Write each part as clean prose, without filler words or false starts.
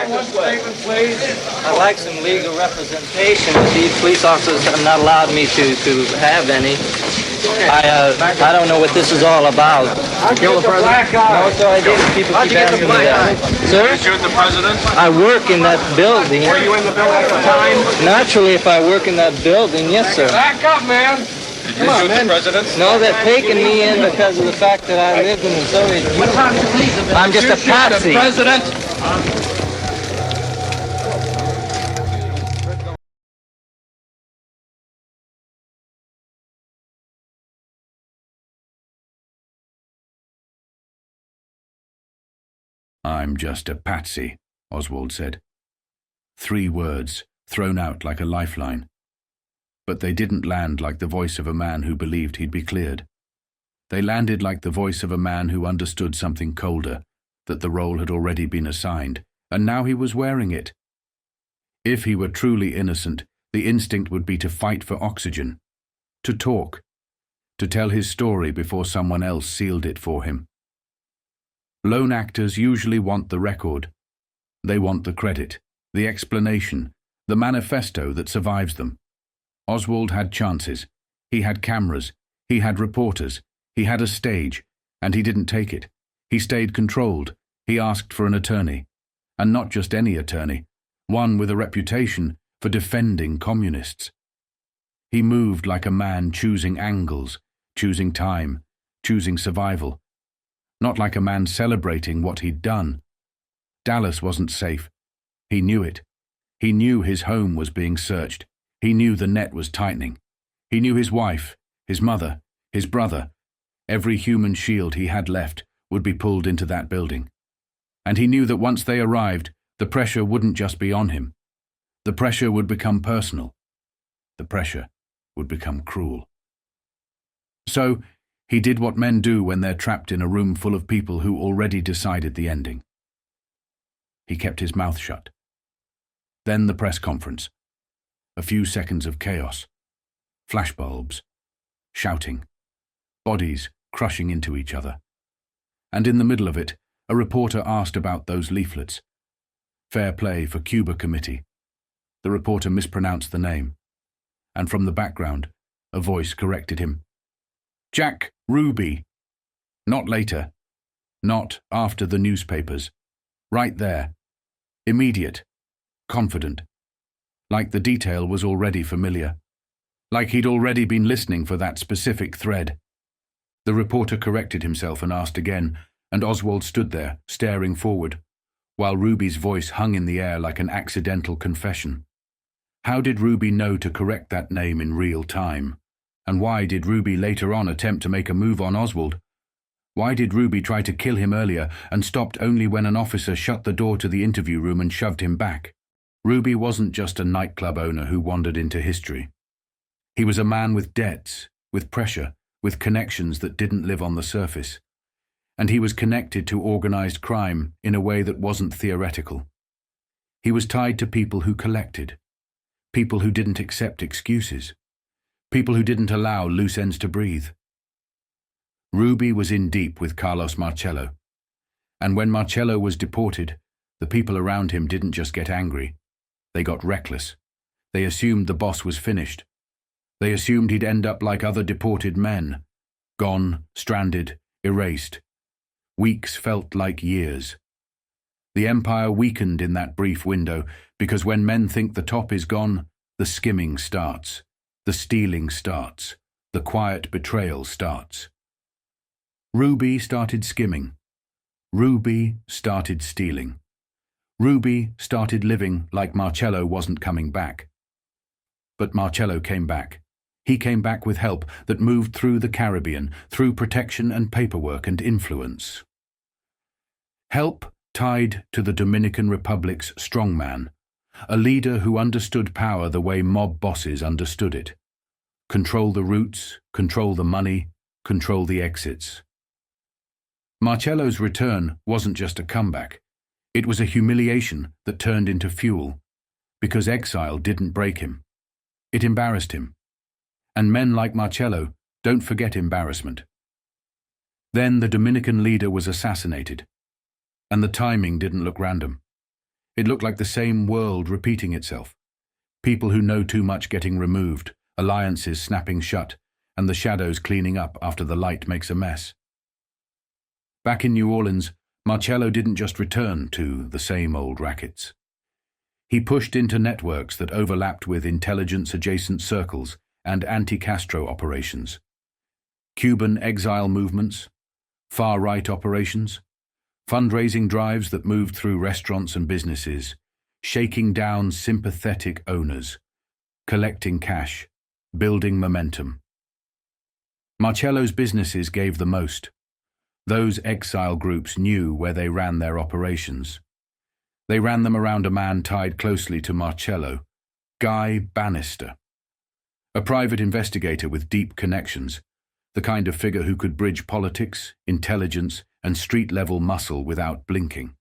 one statement, please. I'd like some legal representation. These police officers have not allowed me to have any. I don't know what this is all about. How'd you get the black eye? No, sir, I didn't. People keep asking me that. Sir? You shoot the president? I work in that building. Were you in the building at the time? Naturally, if I work in that building, yes, sir. Back up, man. Did you shoot the president? No, they're taking me in because of the fact that I lived in the Soviet Union. I'm just a patsy. President. "I'm just a patsy," Oswald said. 3 words, thrown out like a lifeline. But they didn't land like the voice of a man who believed he'd be cleared. They landed like the voice of a man who understood something colder, that the role had already been assigned, and now he was wearing it. If he were truly innocent, the instinct would be to fight for oxygen, to talk, to tell his story before someone else sealed it for him. Lone actors usually want the record. They want the credit, the explanation, the manifesto that survives them. Oswald had chances. He had cameras. He had reporters. He had a stage, and he didn't take it. He stayed controlled. He asked for an attorney. And not just any attorney, one with a reputation for defending communists. He moved like a man choosing angles, choosing time, choosing survival. Not like a man celebrating what he'd done. Dallas wasn't safe. He knew it. He knew his home was being searched. He knew the net was tightening. He knew his wife, his mother, his brother, every human shield he had left would be pulled into that building. And he knew that once they arrived, the pressure wouldn't just be on him. The pressure would become personal. The pressure would become cruel. So, he did what men do when they're trapped in a room full of people who already decided the ending. He kept his mouth shut. Then the press conference. A few seconds of chaos. Flashbulbs. Shouting. Bodies crushing into each other. And in the middle of it, a reporter asked about those leaflets. Fair play for Cuba Committee. The reporter mispronounced the name. And from the background, a voice corrected him. Jack Ruby. Not later. Not after the newspapers. Right there. Immediate. Confident. Like the detail was already familiar. Like he'd already been listening for that specific thread. The reporter corrected himself and asked again, and Oswald stood there, staring forward, while Ruby's voice hung in the air like an accidental confession. How did Ruby know to correct that name in real time? And why did Ruby later on attempt to make a move on Oswald? Why did Ruby try to kill him earlier and stopped only when an officer shut the door to the interview room and shoved him back? Ruby wasn't just a nightclub owner who wandered into history. He was a man with debts, with pressure, with connections that didn't live on the surface. And he was connected to organized crime in a way that wasn't theoretical. He was tied to people who collected, people who didn't accept excuses, people who didn't allow loose ends to breathe. Ruby was in deep with Carlos Marcello. And when Marcello was deported, the people around him didn't just get angry. They got reckless. They assumed the boss was finished. They assumed he'd end up like other deported men. Gone, stranded, erased. Weeks felt like years. The empire weakened in that brief window because when men think the top is gone, the skimming starts, the stealing starts, the quiet betrayal starts. Ruby started skimming. Ruby started stealing. Ruby started living like Marcello wasn't coming back. But Marcello came back. He came back with help that moved through the Caribbean, through protection and paperwork and influence. Help tied to the Dominican Republic's strongman, a leader who understood power the way mob bosses understood it. Control the routes, control the money, control the exits. Marcello's return wasn't just a comeback. It was a humiliation that turned into fuel, because exile didn't break him. It embarrassed him. And men like Marcello don't forget embarrassment. Then the Dominican leader was assassinated, and the timing didn't look random. It looked like the same world repeating itself. People who know too much getting removed, alliances snapping shut, and the shadows cleaning up after the light makes a mess. Back in New Orleans, Marcello didn't just return to the same old rackets. He pushed into networks that overlapped with intelligence-adjacent circles and anti-Castro operations. Cuban exile movements, far-right operations, fundraising drives that moved through restaurants and businesses, shaking down sympathetic owners, collecting cash, building momentum. Marcello's businesses gave the most. Those exile groups knew where they ran their operations. They ran them around a man tied closely to Marcello, Guy Bannister, a private investigator with deep connections, the kind of figure who could bridge politics, intelligence, and street-level muscle without blinking.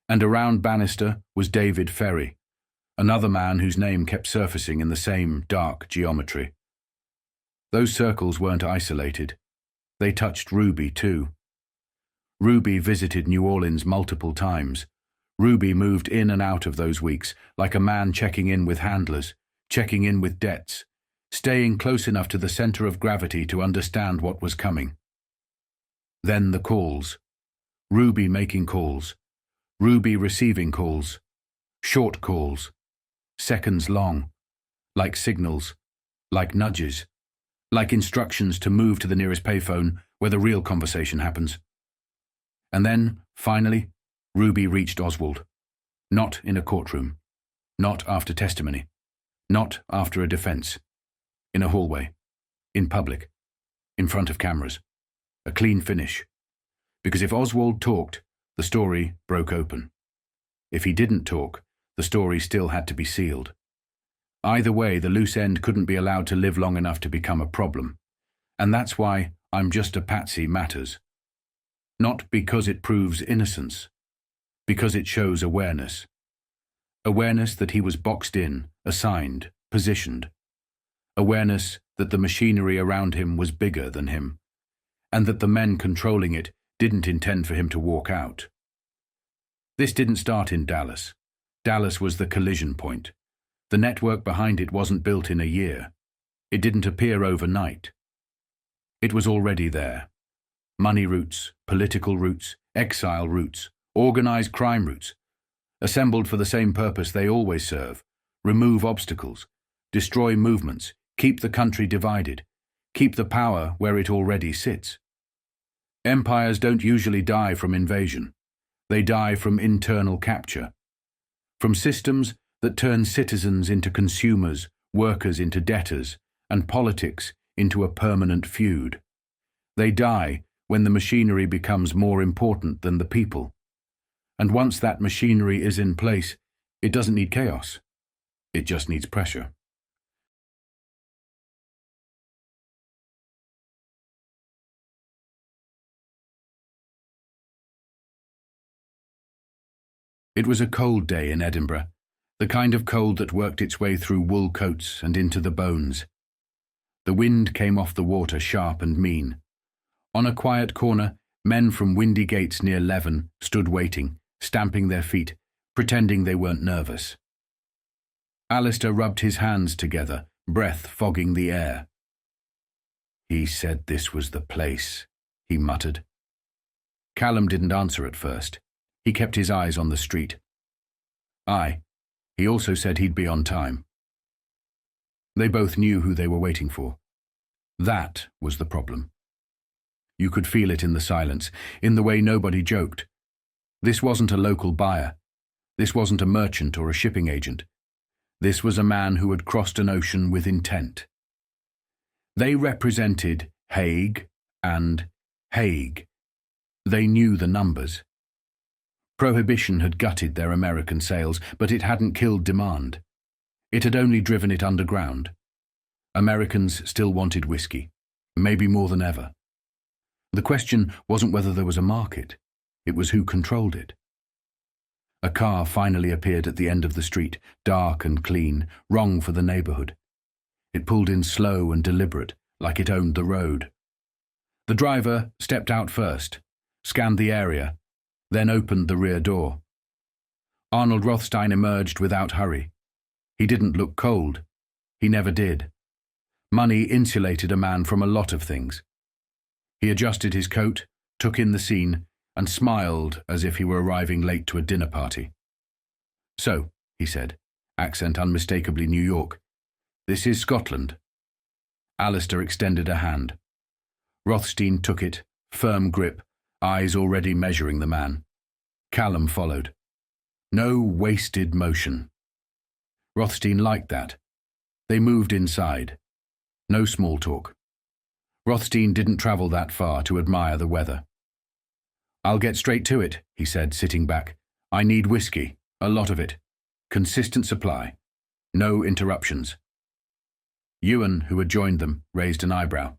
And around Bannister was David Ferry, another man whose name kept surfacing in the same dark geometry. Those circles weren't isolated. They touched Ruby too. Ruby visited New Orleans multiple times. Ruby moved in and out of those weeks, like a man checking in with handlers, checking in with debts, staying close enough to the center of gravity to understand what was coming. Then the calls. Ruby making calls. Ruby receiving calls. Short calls. Seconds long. Like signals. Like nudges. Like instructions to move to the nearest payphone where the real conversation happens. And then, finally, Ruby reached Oswald. Not in a courtroom. Not after testimony. Not after a defense. In a hallway. In public. In front of cameras. A clean finish. Because if Oswald talked, the story broke open. If he didn't talk, the story still had to be sealed. Either way, the loose end couldn't be allowed to live long enough to become a problem. And that's why I'm just a patsy matters. Not because it proves innocence. Because it shows awareness. Awareness that he was boxed in, assigned, positioned. Awareness that the machinery around him was bigger than him, and that the men controlling it didn't intend for him to walk out. This didn't start in Dallas. Dallas was the collision point. The network behind it wasn't built in a year. It didn't appear overnight. It was already there. Money routes, political routes, exile routes, organized crime routes, assembled for the same purpose they always serve: remove obstacles, destroy movements, keep the country divided, keep the power where it already sits. Empires don't usually die from invasion. They die from internal capture. From systems that turn citizens into consumers, workers into debtors, and politics into a permanent feud. They die when the machinery becomes more important than the people. And once that machinery is in place, it doesn't need chaos. It just needs pressure. It was a cold day in Edinburgh, the kind of cold that worked its way through wool coats and into the bones. The wind came off the water sharp and mean. On a quiet corner, men from windy gates near Leven stood waiting, stamping their feet, pretending they weren't nervous. Alistair rubbed his hands together, breath fogging the air. "He said this was the place," he muttered. Callum didn't answer at first. He kept his eyes on the street. Aye, he also said he'd be on time. They both knew who they were waiting for. That was the problem. You could feel it in the silence, in the way nobody joked. This wasn't a local buyer. This wasn't a merchant or a shipping agent. This was a man who had crossed an ocean with intent. They represented Hague and Hague. They knew the numbers. Prohibition had gutted their American sales, but it hadn't killed demand. It had only driven it underground. Americans still wanted whiskey, maybe more than ever. The question wasn't whether there was a market, it was who controlled it. A car finally appeared at the end of the street, dark and clean, wrong for the neighborhood. It pulled in slow and deliberate, like it owned the road. The driver stepped out first, scanned the area, then opened the rear door. Arnold Rothstein emerged without hurry. He didn't look cold. He never did. Money insulated a man from a lot of things. He adjusted his coat, took in the scene, and smiled as if he were arriving late to a dinner party. "So," he said, accent unmistakably New York, "this is Scotland." Alistair extended a hand. Rothstein took it, firm grip, eyes already measuring the man. Callum followed. No wasted motion. Rothstein liked that. They moved inside. No small talk. Rothstein didn't travel that far to admire the weather. "I'll get straight to it," he said, sitting back. "I need whiskey, a lot of it. Consistent supply. No interruptions." Ewan, who had joined them, raised an eyebrow.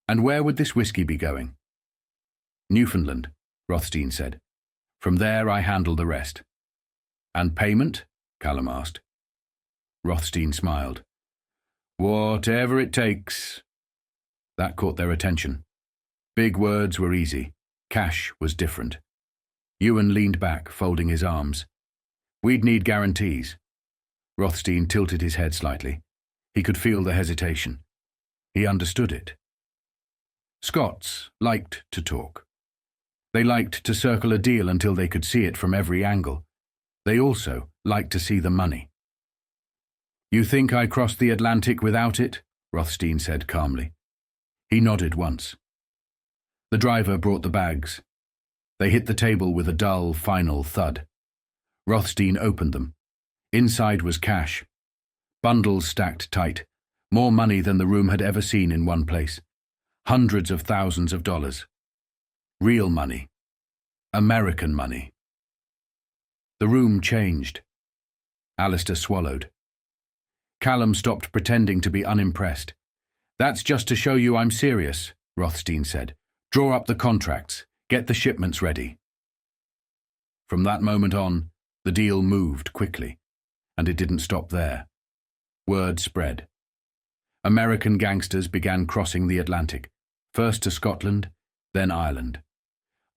"And where would this whiskey be going?" "Newfoundland," Rothstein said. "From there I handle the rest." "And payment?" Callum asked. Rothstein smiled. "Whatever it takes." That caught their attention. Big words were easy. Cash was different. Ewan leaned back, folding his arms. "We'd need guarantees." Rothstein tilted his head slightly. He could feel the hesitation. He understood it. Scots liked to talk. They liked to circle a deal until they could see it from every angle. They also liked to see the money. "You think I crossed the Atlantic without it?" Rothstein said calmly. He nodded once. The driver brought the bags. They hit the table with a dull, final thud. Rothstein opened them. Inside was cash. Bundles stacked tight. More money than the room had ever seen in one place. Hundreds of thousands of dollars. Real money. American money. The room changed. Alistair swallowed. Callum stopped pretending to be unimpressed. "That's just to show you I'm serious," Rothstein said. "Draw up the contracts. Get the shipments ready." From that moment on, the deal moved quickly, and it didn't stop there. Word spread. American gangsters began crossing the Atlantic, first to Scotland, then Ireland.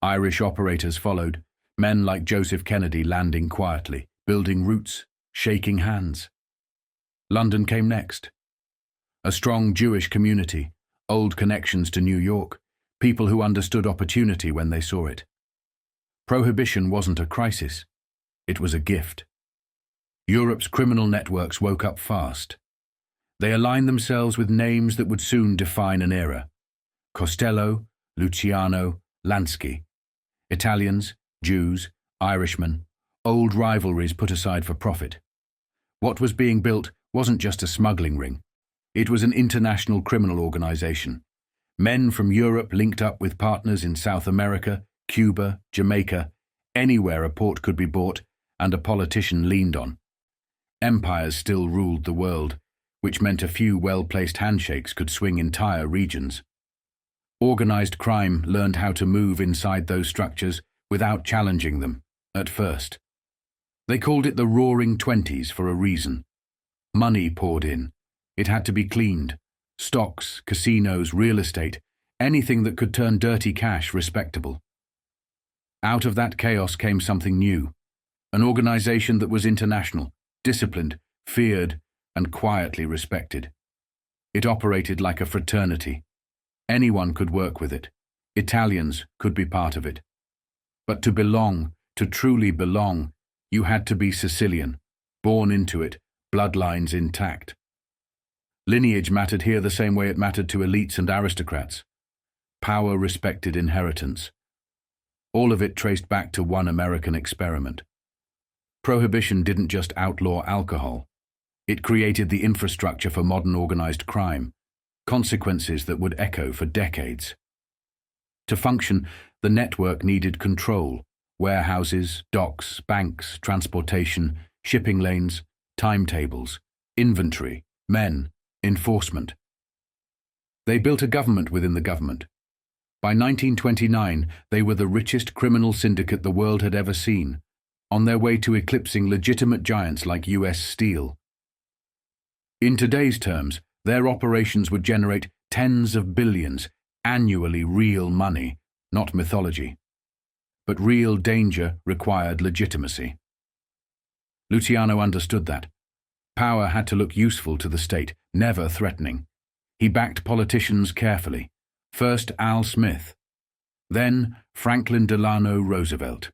Irish operators followed, men like Joseph Kennedy landing quietly, building routes, shaking hands. London came next. A strong Jewish community, old connections to New York, people who understood opportunity when they saw it. Prohibition wasn't a crisis. It was a gift. Europe's criminal networks woke up fast. They aligned themselves with names that would soon define an era. Costello, Luciano, Lansky. Italians, Jews, Irishmen, old rivalries put aside for profit. What was being built wasn't just a smuggling ring. It was an international criminal organization. Men from Europe linked up with partners in South America, Cuba, Jamaica, anywhere a port could be bought and a politician leaned on. Empires still ruled the world, which meant a few well-placed handshakes could swing entire regions. Organized crime learned how to move inside those structures without challenging them, at first. They called it the Roaring Twenties for a reason. Money poured in. It had to be cleaned. Stocks, casinos, real estate, anything that could turn dirty cash respectable. Out of that chaos came something new, an organization that was international, disciplined, feared, and quietly respected. It operated like a fraternity. Anyone could work with it. Italians could be part of it. But to belong, to truly belong, you had to be Sicilian, born into it, bloodlines intact. Lineage mattered here the same way it mattered to elites and aristocrats. Power respected inheritance. All of it traced back to one American experiment. Prohibition didn't just outlaw alcohol. It created the infrastructure for modern organized crime, consequences that would echo for decades. To function, the network needed control: warehouses, docks, banks, transportation, shipping lanes, timetables, inventory, men, enforcement. They built a government within the government. By 1929, they were the richest criminal syndicate the world had ever seen, on their way to eclipsing legitimate giants like US Steel. In today's terms, their operations would generate tens of billions, annually real money, not mythology. But real danger required legitimacy. Luciano understood that. Power had to look useful to the state, never threatening. He backed politicians carefully. First Al Smith, then Franklin Delano Roosevelt.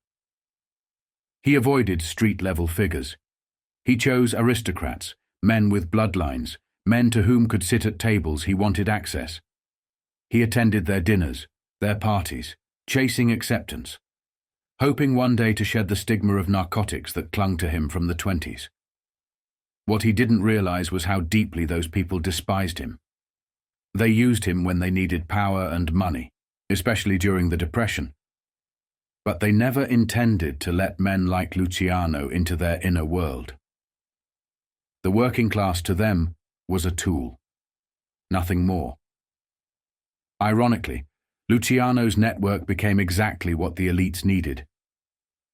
He avoided street-level figures. He chose aristocrats, men with bloodlines, men to whom could sit at tables he wanted access. He attended their dinners, their parties, chasing acceptance, hoping one day to shed the stigma of narcotics that clung to him from the 20s. What he didn't realize was how deeply those people despised him. They used him when they needed power and money, especially during the Depression. But they never intended to let men like Luciano into their inner world. The working class to them was a tool, nothing more. Ironically, Luciano's network became exactly what the elites needed.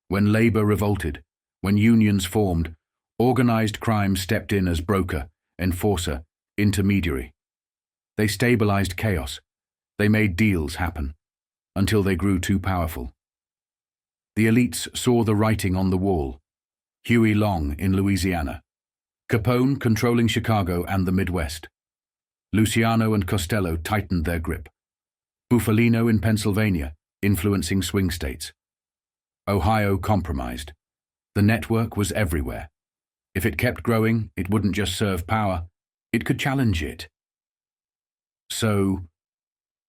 When labor revolted, when unions formed, organized crime stepped in as broker, enforcer, intermediary. They stabilized chaos. They made deals happen, until they grew too powerful. The elites saw the writing on the wall. Huey Long in Louisiana. Capone controlling Chicago and the Midwest. Luciano and Costello tightened their grip. Bufalino in Pennsylvania, influencing swing states. Ohio compromised. The network was everywhere. If it kept growing, it wouldn't just serve power, it could challenge it. So,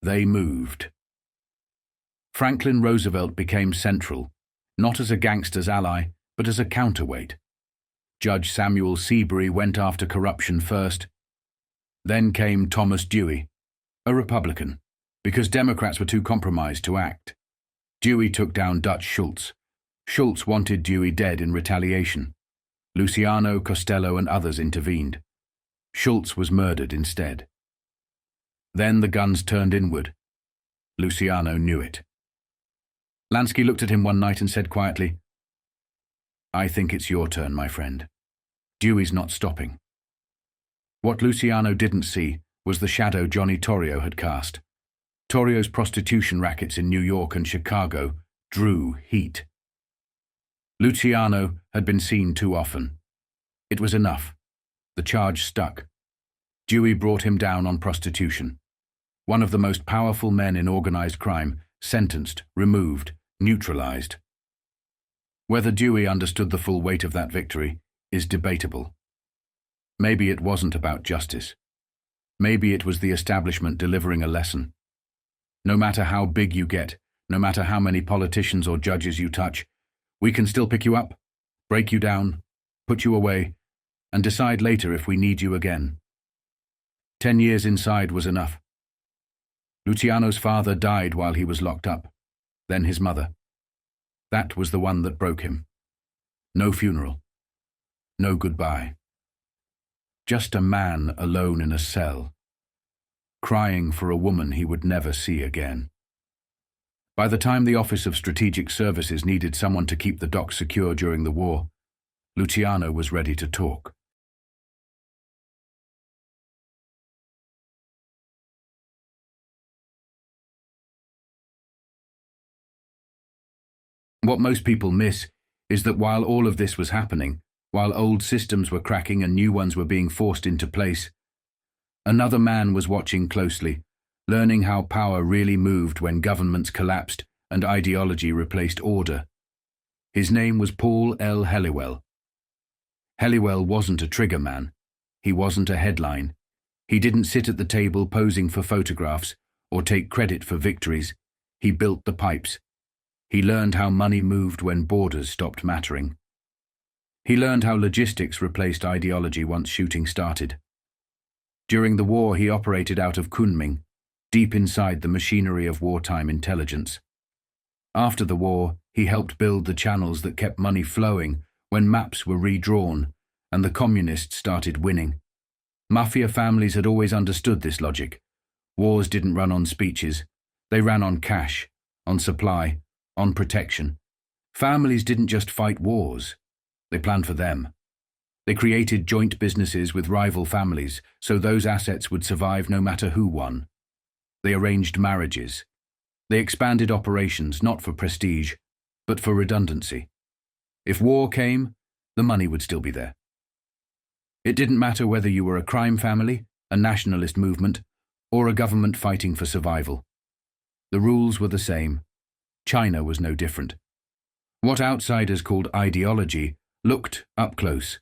they moved. Franklin Roosevelt became central, not as a gangster's ally, but as a counterweight. Judge Samuel Seabury went after corruption first. Then came Thomas Dewey, a Republican, because Democrats were too compromised to act. Dewey took down Dutch Schultz. Schultz wanted Dewey dead in retaliation. Luciano, Costello, and others intervened. Schultz was murdered instead. Then the guns turned inward. Luciano knew it. Lansky looked at him one night and said quietly, "I think it's your turn, my friend. Dewey's not stopping." What Luciano didn't see was the shadow Johnny Torrio had cast. Torrio's prostitution rackets in New York and Chicago drew heat. Luciano had been seen too often. It was enough. The charge stuck. Dewey brought him down on prostitution. One of the most powerful men in organized crime, sentenced, removed, neutralized. Whether Dewey understood the full weight of that victory is debatable. Maybe it wasn't about justice. Maybe it was the establishment delivering a lesson. No matter how big you get, no matter how many politicians or judges you touch, we can still pick you up, break you down, put you away, and decide later if we need you again. 10 years inside was enough. Luciano's father died while he was locked up, then his mother. That was the one that broke him. No funeral. No goodbye. Just a man alone in a cell, crying for a woman he would never see again. By the time the Office of Strategic Services needed someone to keep the docks secure during the war, Luciano was ready to talk. What most people miss is that while all of this was happening, while old systems were cracking and new ones were being forced into place, another man was watching closely, learning how power really moved when governments collapsed and ideology replaced order. His name was Paul L. Helliwell. Helliwell wasn't a trigger man. He wasn't a headline. He didn't sit at the table posing for photographs or take credit for victories. He built the pipes. He learned how money moved when borders stopped mattering. He learned how logistics replaced ideology once shooting started. During the war, he operated out of Kunming, deep inside the machinery of wartime intelligence. After the war, he helped build the channels that kept money flowing when maps were redrawn and the communists started winning. Mafia families had always understood this logic. Wars didn't run on speeches. They ran on cash, on supply, on protection. Families didn't just fight wars. They planned for them. They created joint businesses with rival families so those assets would survive no matter who won. They arranged marriages. They expanded operations not for prestige, but for redundancy. If war came, the money would still be there. It didn't matter whether you were a crime family, a nationalist movement, or a government fighting for survival. The rules were the same. China was no different. What outsiders called ideology looked, up close,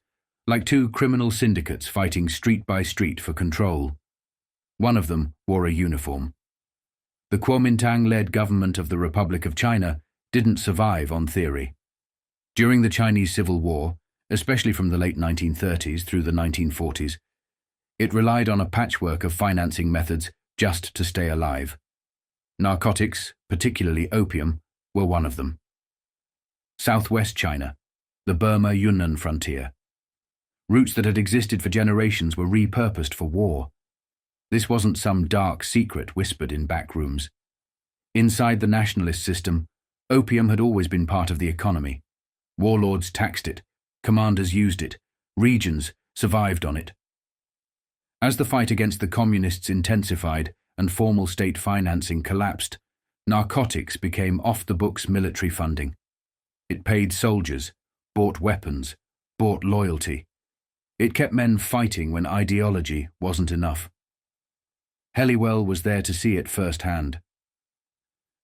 like two criminal syndicates fighting street by street for control. One of them wore a uniform. The Kuomintang-led government of the Republic of China didn't survive on theory. During the Chinese Civil War, especially from the late 1930s through the 1940s, it relied on a patchwork of financing methods just to stay alive. Narcotics, particularly opium, were one of them. Southwest China, the Burma-Yunnan frontier. Routes that had existed for generations were repurposed for war. This wasn't some dark secret whispered in back rooms. Inside the nationalist system, opium had always been part of the economy. Warlords taxed it, commanders used it, regions survived on it. As the fight against the communists intensified and formal state financing collapsed, narcotics became off-the-books military funding. It paid soldiers, bought weapons, bought loyalty. It kept men fighting when ideology wasn't enough. Helliwell was there to see it firsthand.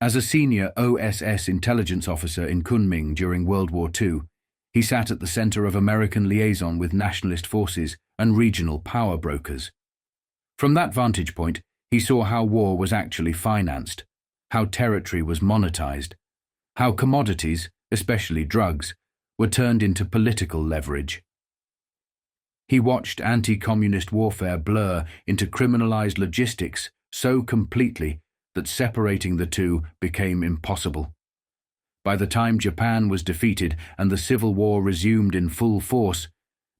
As a senior OSS intelligence officer in Kunming during World War II, he sat at the center of American liaison with nationalist forces and regional power brokers. From that vantage point, he saw how war was actually financed, how territory was monetized, how commodities, especially drugs, were turned into political leverage. He watched anti-communist warfare blur into criminalized logistics so completely that separating the two became impossible. By the time Japan was defeated and the Civil War resumed in full force,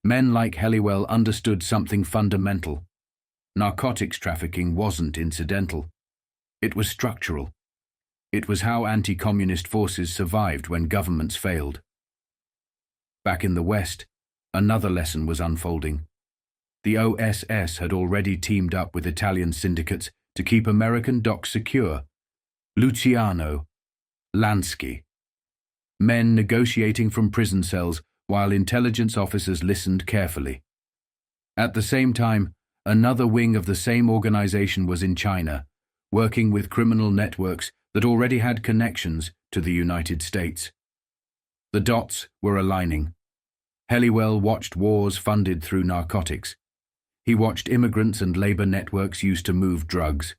men like Helliwell understood something fundamental. Narcotics trafficking wasn't incidental. It was structural. It was how anti-communist forces survived when governments failed. Back in the West, another lesson was unfolding. The OSS had already teamed up with Italian syndicates to keep American docks secure. Luciano, Lansky. Men negotiating from prison cells while intelligence officers listened carefully. At the same time, another wing of the same organization was in China, working with criminal networks that already had connections to the United States. The dots were aligning. Helliwell watched wars funded through narcotics. He watched immigrants and labor networks used to move drugs.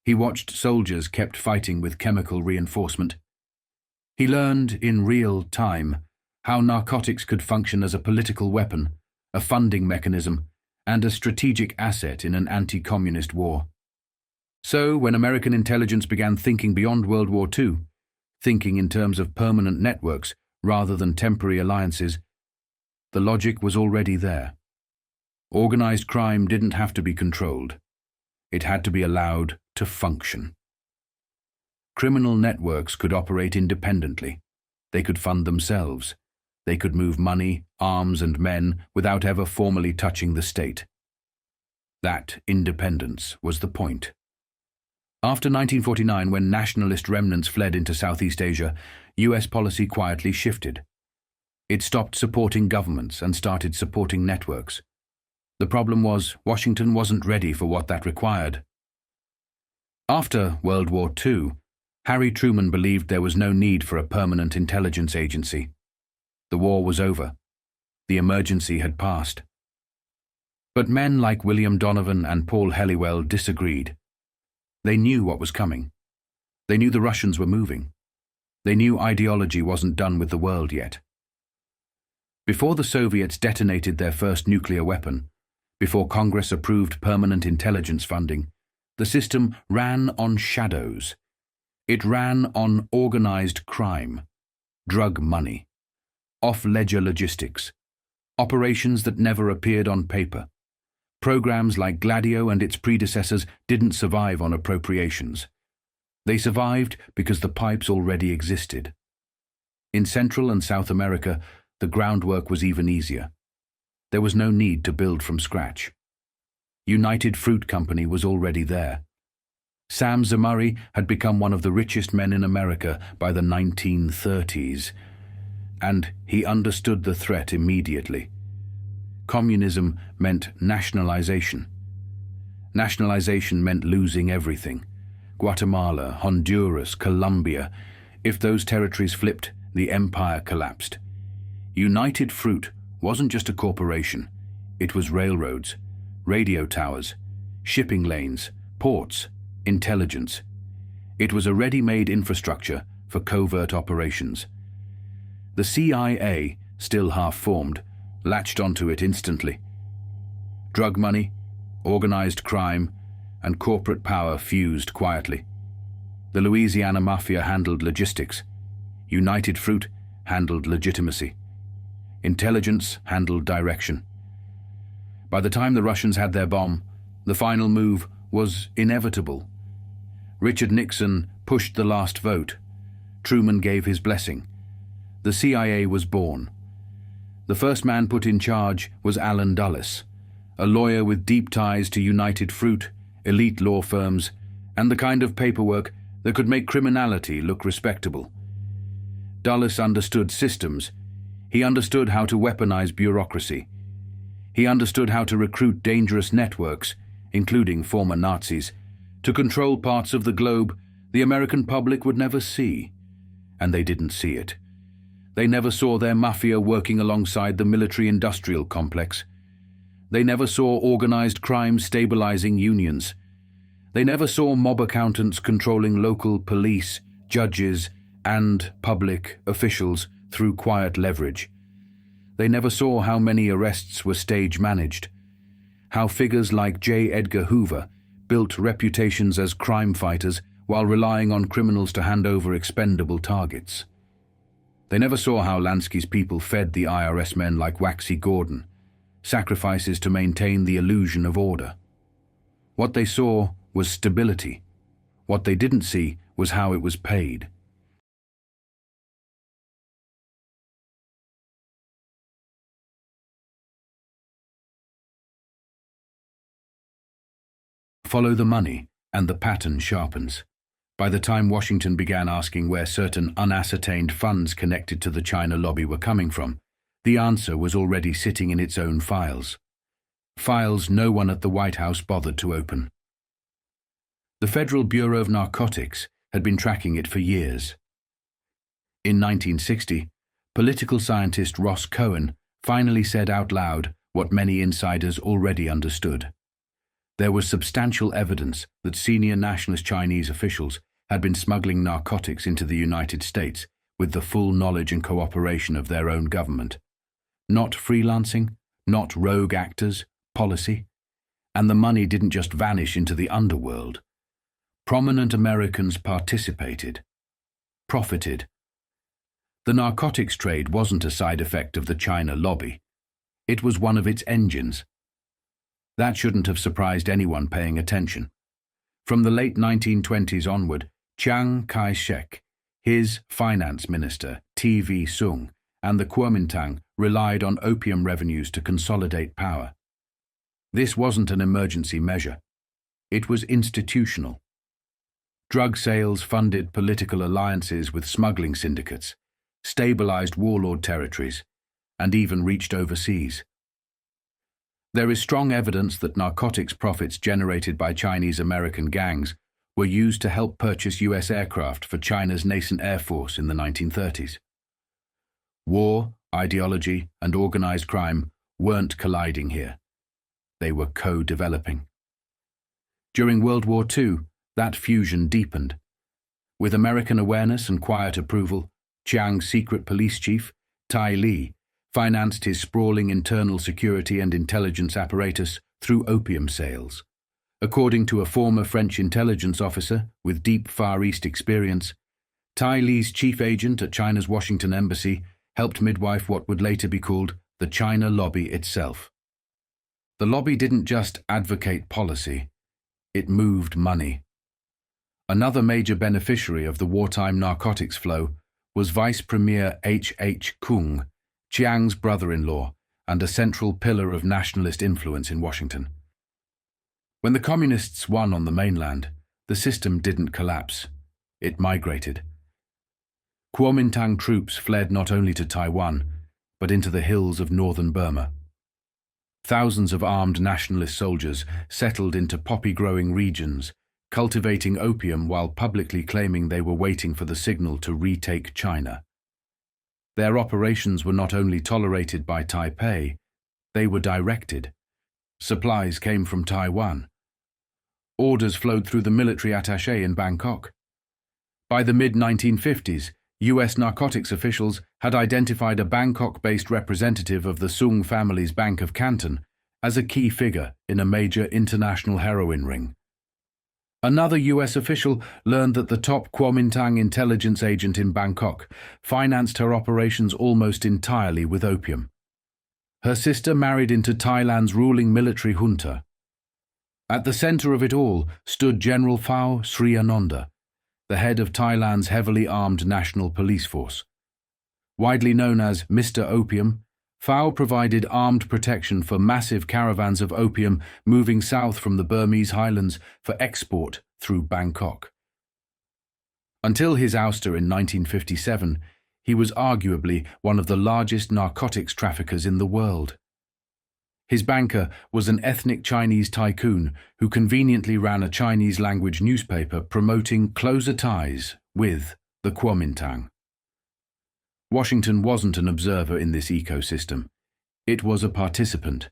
He watched soldiers kept fighting with chemical reinforcement. He learned in real time how narcotics could function as a political weapon, a funding mechanism, and a strategic asset in an anti-communist war. So, when American intelligence began thinking beyond World War II, thinking in terms of permanent networks rather than temporary alliances, the logic was already there. Organized crime didn't have to be controlled. It had to be allowed to function. Criminal networks could operate independently. They could fund themselves. They could move money, arms, and men without ever formally touching the state. That independence was the point. After 1949, when nationalist remnants fled into Southeast Asia, US policy quietly shifted. It stopped supporting governments and started supporting networks. The problem was, Washington wasn't ready for what that required. After World War II, Harry Truman believed there was no need for a permanent intelligence agency. The war was over. The emergency had passed. But men like William Donovan and Paul Helliwell disagreed. They knew what was coming. They knew the Russians were moving. They knew ideology wasn't done with the world yet. Before the Soviets detonated their first nuclear weapon, before Congress approved permanent intelligence funding, the system ran on shadows. It ran on organized crime, drug money, off-ledger logistics, operations that never appeared on paper. Programs like Gladio and its predecessors didn't survive on appropriations. They survived because the pipes already existed. In Central and South America, the groundwork was even easier. There was no need to build from scratch. United Fruit Company was already there. Sam Zamuri had become one of the richest men in America by the 1930s. and he understood the threat immediately. Communism meant nationalization. Nationalization meant losing everything. Guatemala, Honduras, Colombia. If those territories flipped, the empire collapsed. United Fruit wasn't just a corporation. It was railroads, radio towers, shipping lanes, ports, intelligence. It was a ready-made infrastructure for covert operations. The CIA, still half-formed, latched onto it instantly. Drug money, organized crime, and corporate power fused quietly. The Louisiana Mafia handled logistics. United Fruit handled legitimacy. Intelligence handled direction. By the time the Russians had their bomb, the final move was inevitable. Richard Nixon pushed the last vote. Truman gave his blessing. The CIA was born. The first man put in charge was Allen Dulles, a lawyer with deep ties to United Fruit, elite law firms, and the kind of paperwork that could make criminality look respectable. Dulles understood systems. He understood how to weaponize bureaucracy. He understood how to recruit dangerous networks, including former Nazis, to control parts of the globe the American public would never see. And they didn't see it. They never saw their mafia working alongside the military-industrial complex. They never saw organized crime stabilizing unions. They never saw mob accountants controlling local police, judges, and public officials through quiet leverage. They never saw how many arrests were stage-managed, how figures like J. Edgar Hoover built reputations as crime fighters while relying on criminals to hand over expendable targets. They never saw how Lansky's people fed the IRS men like Waxy Gordon, sacrifices to maintain the illusion of order. What they saw was stability. What they didn't see was how it was paid. Follow the money, and the pattern sharpens. By the time Washington began asking where certain unascertained funds connected to the China lobby were coming from, the answer was already sitting in its own files. Files no one at the White House bothered to open. The Federal Bureau of Narcotics had been tracking it for years. In 1960, political scientist Ross Cohen finally said out loud what many insiders already understood. There was substantial evidence that senior nationalist Chinese officials had been smuggling narcotics into the United States with the full knowledge and cooperation of their own government. Not freelancing, not rogue actors, policy. And the money didn't just vanish into the underworld. Prominent Americans participated, profited. The narcotics trade wasn't a side effect of the China lobby. It was one of its engines. That shouldn't have surprised anyone paying attention. From the late 1920s onward, Chiang Kai-shek, his finance minister, T.V. Soong, and the Kuomintang relied on opium revenues to consolidate power. This wasn't an emergency measure. It was institutional. Drug sales funded political alliances with smuggling syndicates, stabilized warlord territories, and even reached overseas. There is strong evidence that narcotics profits generated by Chinese-American gangs were used to help purchase U.S. aircraft for China's nascent air force in the 1930s. War, ideology, and organized crime weren't colliding here. They were co-developing. During World War II, that fusion deepened. With American awareness and quiet approval, Chiang's secret police chief, Tai Li, financed his sprawling internal security and intelligence apparatus through opium sales. According to a former French intelligence officer with deep Far East experience, Tai Li's chief agent at China's Washington embassy helped midwife what would later be called the China lobby itself. The lobby didn't just advocate policy, it moved money. Another major beneficiary of the wartime narcotics flow was Vice Premier H. Kung, Chiang's brother-in-law and a central pillar of nationalist influence in Washington. When the communists won on the mainland, the system didn't collapse. It migrated. Kuomintang troops fled not only to Taiwan, but into the hills of northern Burma. Thousands of armed nationalist soldiers settled into poppy-growing regions, cultivating opium while publicly claiming they were waiting for the signal to retake China. Their operations were not only tolerated by Taipei, they were directed. Supplies came from Taiwan. Orders flowed through the military attaché in Bangkok. By the mid-1950s, US narcotics officials had identified a Bangkok-based representative of the Sung family's Bank of Canton as a key figure in a major international heroin ring. Another US official learned that the top Kuomintang intelligence agent in Bangkok financed her operations almost entirely with opium. Her sister married into Thailand's ruling military junta. At the center of it all stood General Phao Srianonda, the head of Thailand's heavily armed national police force. Widely known as Mr. Opium, Phao provided armed protection for massive caravans of opium moving south from the Burmese highlands for export through Bangkok. Until his ouster in 1957, he was arguably one of the largest narcotics traffickers in the world. His banker was an ethnic Chinese tycoon who conveniently ran a Chinese-language newspaper promoting closer ties with the Kuomintang. Washington wasn't an observer in this ecosystem. It was a participant.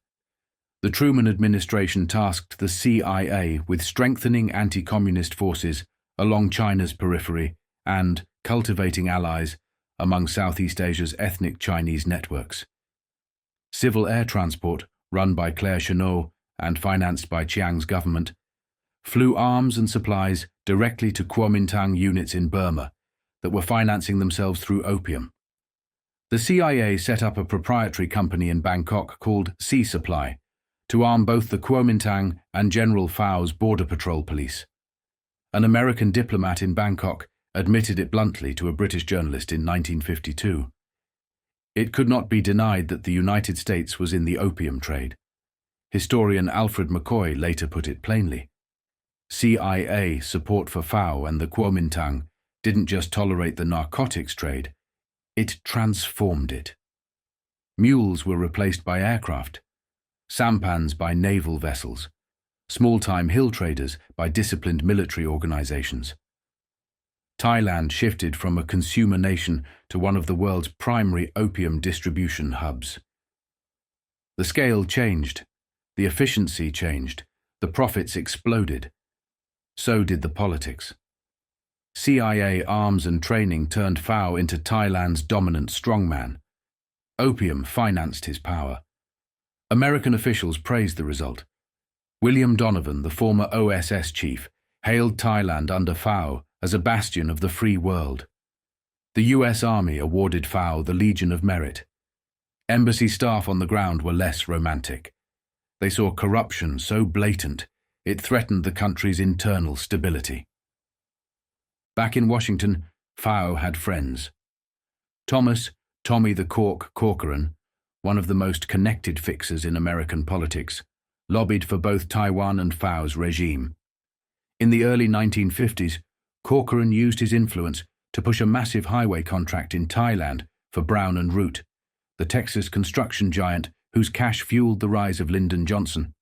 The Truman administration tasked the CIA with strengthening anti-communist forces along China's periphery and cultivating allies among Southeast Asia's ethnic Chinese networks. Civil air transport, run by Claire Chennault and financed by Chiang's government, flew arms and supplies directly to Kuomintang units in Burma that were financing themselves through opium. The CIA set up a proprietary company in Bangkok called C.I.A. to arm both the Kuomintang and General Phao's Border Patrol Police. An American diplomat in Bangkok admitted it bluntly to a British journalist in 1952. It could not be denied that the United States was in the opium trade. Historian Alfred McCoy later put it plainly. CIA support for Phao and the Kuomintang didn't just tolerate the narcotics trade, it transformed it. Mules were replaced by aircraft, sampans by naval vessels, small-time hill traders by disciplined military organizations. Thailand shifted from a consumer nation to one of the world's primary opium distribution hubs. The scale changed, the efficiency changed, the profits exploded. So did the politics. CIA arms and training turned Phao into Thailand's dominant strongman. Opium financed his power. American officials praised the result. William Donovan, the former OSS chief, hailed Thailand under Phao as a bastion of the free world. The US Army awarded Phao the Legion of Merit. Embassy staff on the ground were less romantic. They saw corruption so blatant, it threatened the country's internal stability. Back in Washington, Phao had friends. Thomas "Tommy the Cork" Corcoran, one of the most connected fixers in American politics, lobbied for both Taiwan and Phao's regime. In the early 1950s, Corcoran used his influence to push a massive highway contract in Thailand for Brown and Root, the Texas construction giant whose cash fueled the rise of Lyndon Johnson.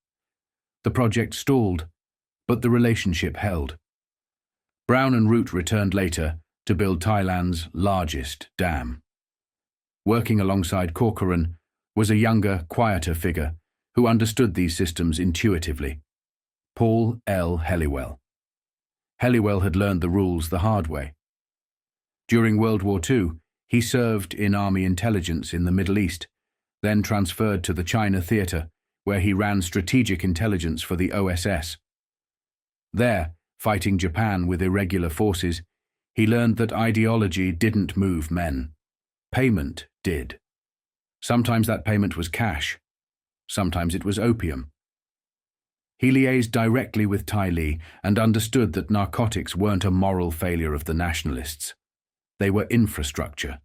The project stalled, but the relationship held. Brown and Root returned later to build Thailand's largest dam. Working alongside Corcoran was a younger, quieter figure who understood these systems intuitively, Paul L. Helliwell. Helliwell had learned the rules the hard way. During World War II, he served in Army intelligence in the Middle East, then transferred to the China Theater, where he ran strategic intelligence for the OSS. There, fighting Japan with irregular forces, he learned that ideology didn't move men. Payment did. Sometimes that payment was cash. Sometimes it was opium. He liaised directly with Ty Lee and understood that narcotics weren't a moral failure of the nationalists. They were infrastructure.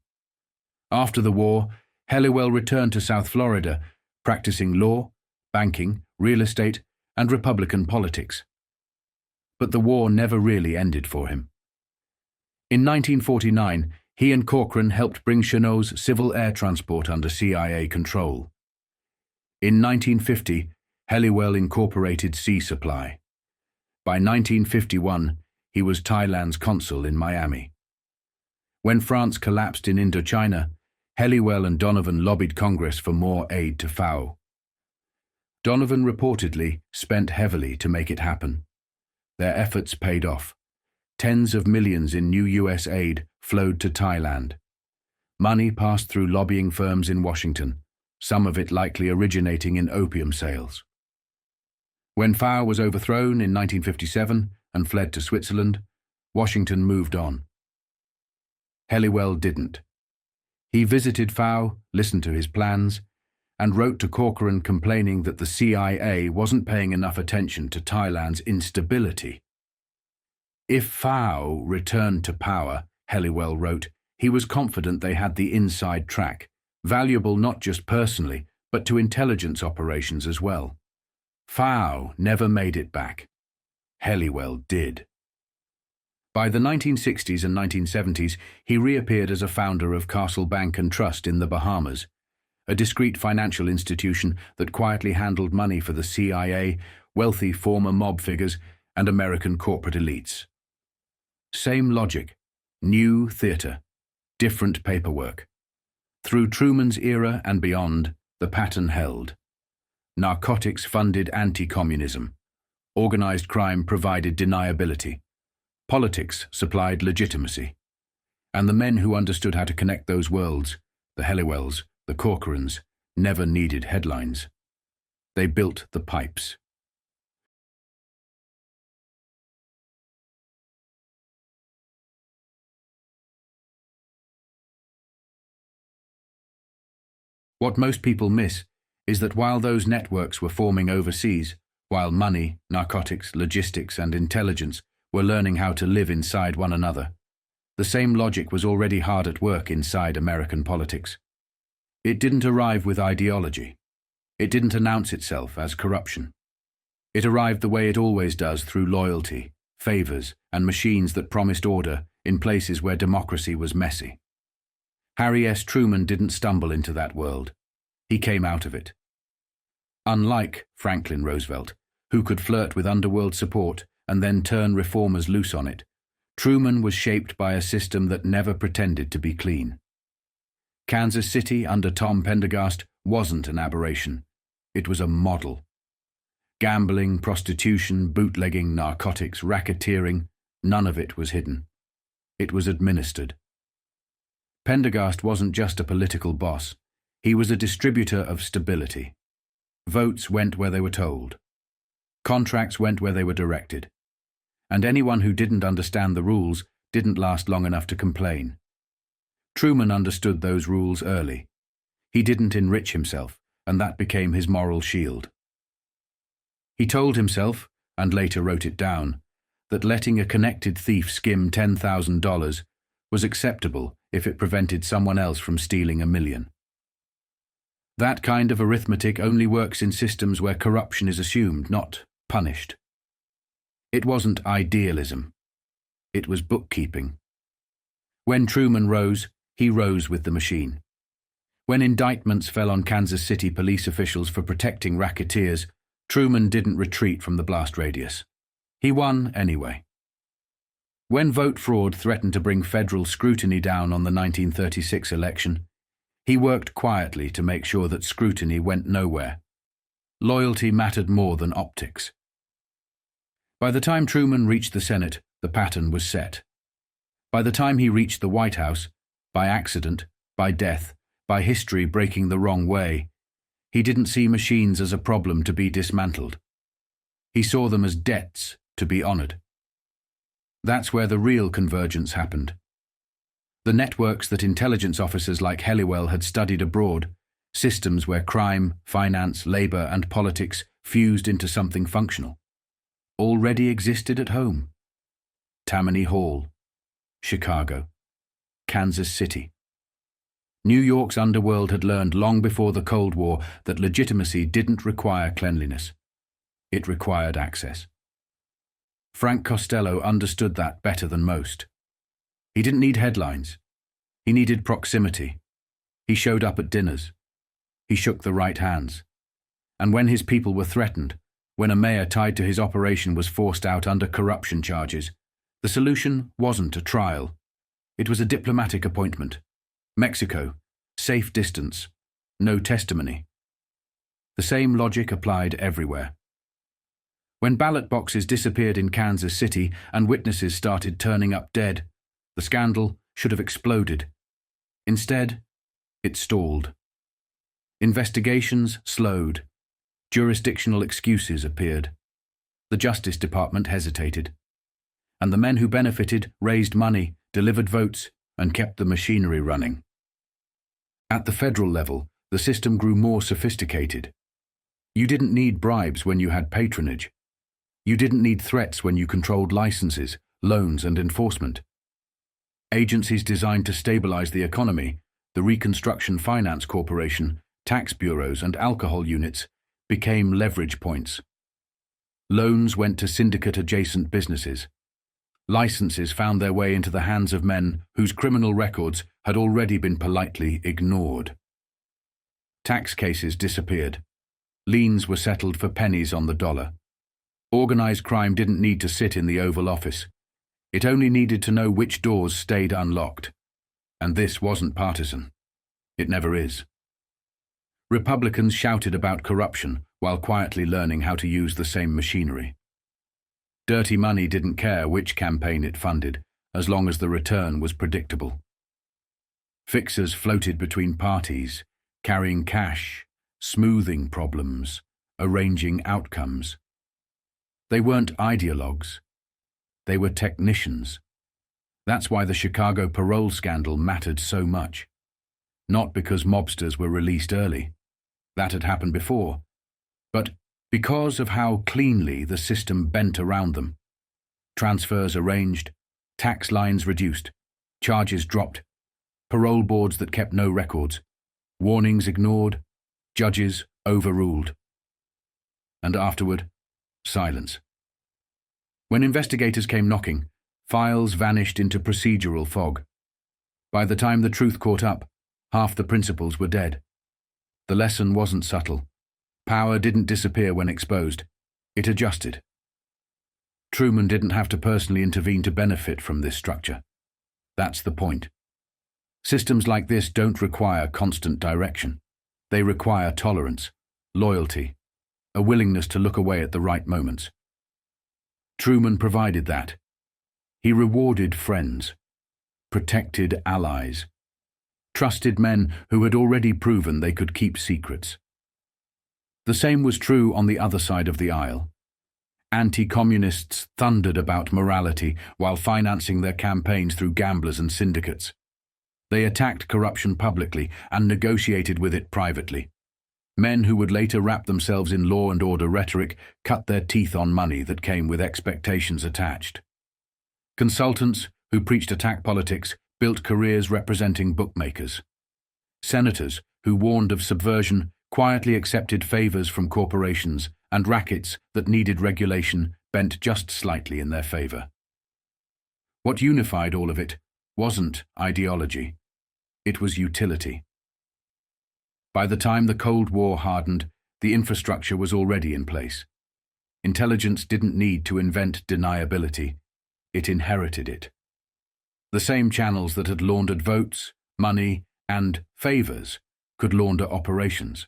After the war, Helliwell returned to South Florida, practicing law, banking, real estate, and Republican politics. But the war never really ended for him. In 1949, He and Corcoran helped bring Chennault's civil air transport under CIA control. In 1950, Helliwell incorporated Sea Supply. By 1951, he was Thailand's consul in Miami. When France collapsed in Indochina, Helliwell and Donovan lobbied Congress for more aid to FAO. Donovan reportedly spent heavily to make it happen. Their efforts paid off. Tens of millions in new U.S. aid flowed to Thailand. Money passed through lobbying firms in Washington, some of it likely originating in opium sales. When FAO was overthrown in 1957 and fled to Switzerland, Washington moved on. Helliwell didn't. He visited FAO, listened to his plans, and wrote to Corcoran complaining that the CIA wasn't paying enough attention to Thailand's instability. If FAO returned to power, Helliwell wrote, he was confident they had the inside track, valuable not just personally, but to intelligence operations as well. FAO never made it back. Helliwell did. By the 1960s and 1970s, he reappeared as a founder of Castle Bank and Trust in the Bahamas, a discreet financial institution that quietly handled money for the CIA, wealthy former mob figures, and American corporate elites. Same logic, new theater, different paperwork. Through Truman's era and beyond, the pattern held. Narcotics funded anti-communism. Organized crime provided deniability. Politics supplied legitimacy. And the men who understood how to connect those worlds, the Helliwells, the Corcorans, never needed headlines. They built the pipes. What most people miss is that while those networks were forming overseas, while money, narcotics, logistics, and intelligence were learning how to live inside one another, the same logic was already hard at work inside American politics. It didn't arrive with ideology. It didn't announce itself as corruption. It arrived the way it always does, through loyalty, favors, and machines that promised order in places where democracy was messy. Harry S. Truman didn't stumble into that world. He came out of it. Unlike Franklin Roosevelt, who could flirt with underworld support and then turn reformers loose on it, Truman was shaped by a system that never pretended to be clean. Kansas City under Tom Pendergast wasn't an aberration. It was a model. Gambling, prostitution, bootlegging, narcotics, racketeering, none of it was hidden. It was administered. Pendergast wasn't just a political boss. He was a distributor of stability. Votes went where they were told. Contracts went where they were directed. And anyone who didn't understand the rules didn't last long enough to complain. Truman understood those rules early. He didn't enrich himself, and that became his moral shield. He told himself, and later wrote it down, that letting a connected thief skim $10,000 was acceptable if it prevented someone else from stealing $1 million. That kind of arithmetic only works in systems where corruption is assumed, not punished. It wasn't idealism. It was bookkeeping. When Truman rose, he rose with the machine. When indictments fell on Kansas City police officials for protecting racketeers, Truman didn't retreat from the blast radius. He won anyway. When vote fraud threatened to bring federal scrutiny down on the 1936 election, he worked quietly to make sure that scrutiny went nowhere. Loyalty mattered more than optics. By the time Truman reached the Senate, the pattern was set. By the time he reached the White House, by accident, by death, by history breaking the wrong way, he didn't see machines as a problem to be dismantled. He saw them as debts to be honored. That's where the real convergence happened. The networks that intelligence officers like Helliwell had studied abroad, systems where crime, finance, labor, and politics fused into something functional, already existed at home. Tammany Hall, Chicago, Kansas City. New York's underworld had learned long before the Cold War that legitimacy didn't require cleanliness. It required access. Frank Costello understood that better than most. He didn't need headlines. He needed proximity. He showed up at dinners. He shook the right hands. And when his people were threatened, when a mayor tied to his operation was forced out under corruption charges, the solution wasn't a trial. It was a diplomatic appointment. Mexico, safe distance, no testimony. The same logic applied everywhere. When ballot boxes disappeared in Kansas City and witnesses started turning up dead, the scandal should have exploded. Instead, it stalled. Investigations slowed. Jurisdictional excuses appeared. The Justice Department hesitated. And the men who benefited raised money, delivered votes, and kept the machinery running. At the federal level, the system grew more sophisticated. You didn't need bribes when you had patronage. You didn't need threats when you controlled licenses, loans, and enforcement. Agencies designed to stabilize the economy, the Reconstruction Finance Corporation, tax bureaus, and alcohol units, became leverage points. Loans went to syndicate-adjacent businesses. Licenses found their way into the hands of men whose criminal records had already been politely ignored. Tax cases disappeared. Liens were settled for pennies on the dollar. Organized crime didn't need to sit in the Oval Office. It only needed to know which doors stayed unlocked. And this wasn't partisan. It never is. Republicans shouted about corruption while quietly learning how to use the same machinery. Dirty money didn't care which campaign it funded, as long as the return was predictable. Fixers floated between parties, carrying cash, smoothing problems, arranging outcomes. They weren't ideologues. They were technicians. That's why the Chicago parole scandal mattered so much. Not because mobsters were released early. That had happened before. But because of how cleanly the system bent around them. Transfers arranged, tax lines reduced, charges dropped, parole boards that kept no records, warnings ignored, judges overruled. And afterward, silence. When investigators came knocking, files vanished into procedural fog. By the time the truth caught up, half the principals were dead. The lesson wasn't subtle. Power didn't disappear when exposed. It adjusted. Truman didn't have to personally intervene to benefit from this structure. That's the point. Systems like this don't require constant direction. They require tolerance, loyalty, a willingness to look away at the right moments. Truman provided that. He rewarded friends, protected allies, trusted men who had already proven they could keep secrets. The same was true on the other side of the aisle. Anti-communists thundered about morality while financing their campaigns through gamblers and syndicates. They attacked corruption publicly and negotiated with it privately. Men who would later wrap themselves in law and order rhetoric cut their teeth on money that came with expectations attached. Consultants who preached attack politics built careers representing bookmakers. Senators who warned of subversion quietly accepted favors from corporations, and rackets that needed regulation bent just slightly in their favor. What unified all of it wasn't ideology. It was utility. By the time the Cold War hardened, the infrastructure was already in place. Intelligence didn't need to invent deniability. It inherited it. The same channels that had laundered votes, money, and favors could launder operations.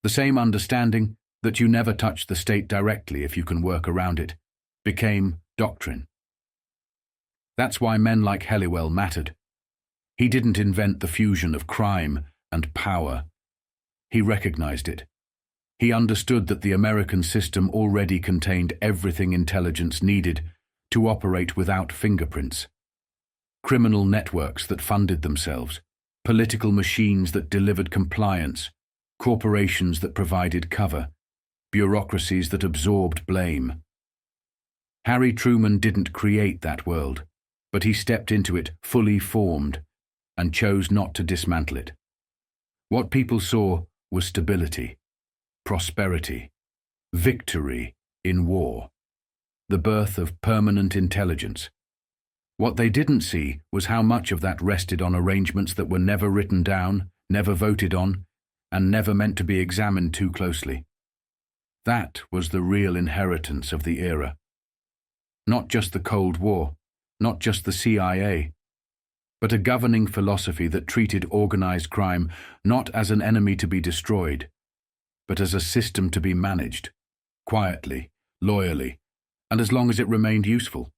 The same understanding that you never touch the state directly if you can work around it became doctrine. That's why men like Helliwell mattered. He didn't invent the fusion of crime and power. He recognized it. He understood that the American system already contained everything intelligence needed to operate without fingerprints. Criminal networks that funded themselves, political machines that delivered compliance, corporations that provided cover, bureaucracies that absorbed blame. Harry Truman didn't create that world, but he stepped into it fully formed and chose not to dismantle it. What people saw was stability, prosperity, victory in war, the birth of permanent intelligence. What they didn't see was how much of that rested on arrangements that were never written down, never voted on, and never meant to be examined too closely. That was the real inheritance of the era. Not just the Cold War, not just the CIA, but a governing philosophy that treated organized crime not as an enemy to be destroyed, but as a system to be managed, quietly, loyally, and as long as it remained useful.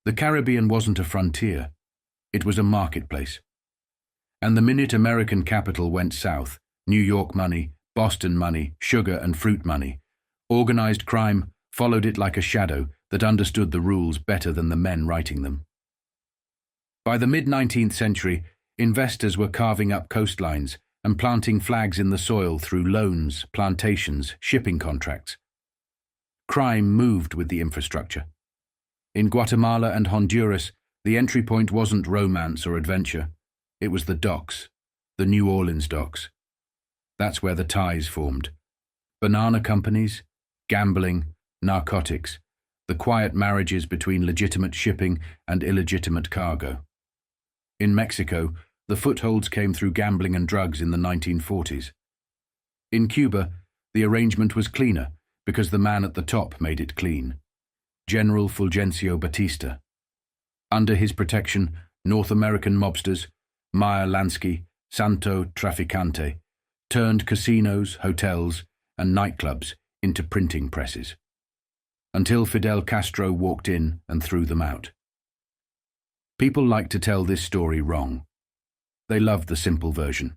The Caribbean wasn't a frontier, it was a marketplace. And the minute American capital went south, New York money, Boston money, sugar and fruit money, organized crime followed it like a shadow that understood the rules better than the men writing them. By the mid-19th century, investors were carving up coastlines and planting flags in the soil through loans, plantations, shipping contracts. Crime moved with the infrastructure. In Guatemala and Honduras, the entry point wasn't romance or adventure. It was the docks, the New Orleans docks. That's where the ties formed. Banana companies, gambling, narcotics, the quiet marriages between legitimate shipping and illegitimate cargo. In Mexico, the footholds came through gambling and drugs in the 1940s. In Cuba, the arrangement was cleaner because the man at the top made it clean. General Fulgencio Batista. Under his protection, North American mobsters, Meyer Lansky, Santo Traficante, turned casinos, hotels, and nightclubs into printing presses, until Fidel Castro walked in and threw them out. People like to tell this story wrong. They love the simple version.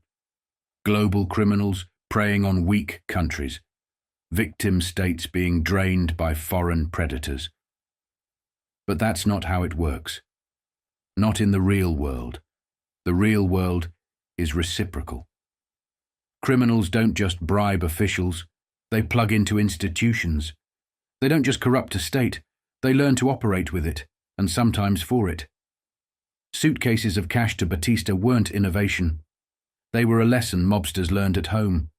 Global criminals preying on weak countries, victim states being drained by foreign predators. But that's not how it works. Not in the real world. The real world is reciprocal. Criminals don't just bribe officials, they plug into institutions. They don't just corrupt a state, they learn to operate with it, and sometimes for it. Suitcases of cash to Batista weren't innovation. They were a lesson mobsters learned at home.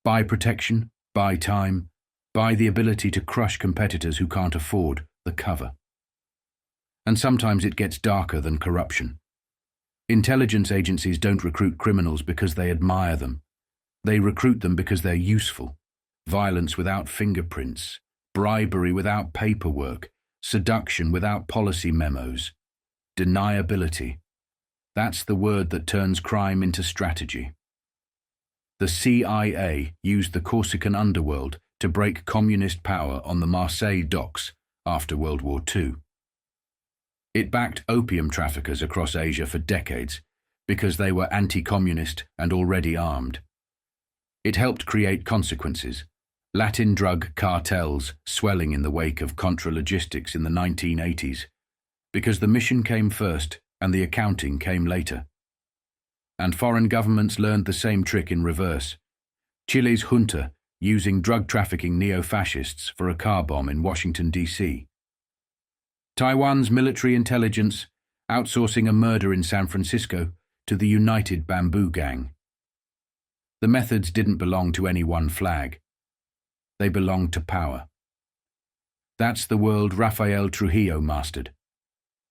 Buy protection, buy time, buy the ability to crush competitors who can't afford the cover. And sometimes it gets darker than corruption. Intelligence agencies don't recruit criminals because they admire them. They recruit them because they're useful. Violence without fingerprints, bribery without paperwork, seduction without policy memos. Deniability. That's the word that turns crime into strategy. The CIA used the Corsican underworld to break communist power on the Marseille docks after World War II. It backed opium traffickers across Asia for decades because they were anti-communist and already armed. It helped create consequences, Latin drug cartels swelling in the wake of contralogistics in the 1980s, because the mission came first and the accounting came later. And foreign governments learned the same trick in reverse. Chile's junta using drug-trafficking neo-fascists for a car bomb in Washington, D.C. Taiwan's military intelligence outsourcing a murder in San Francisco to the United Bamboo Gang. The methods didn't belong to any one flag. They belonged to power. That's the world Rafael Trujillo mastered.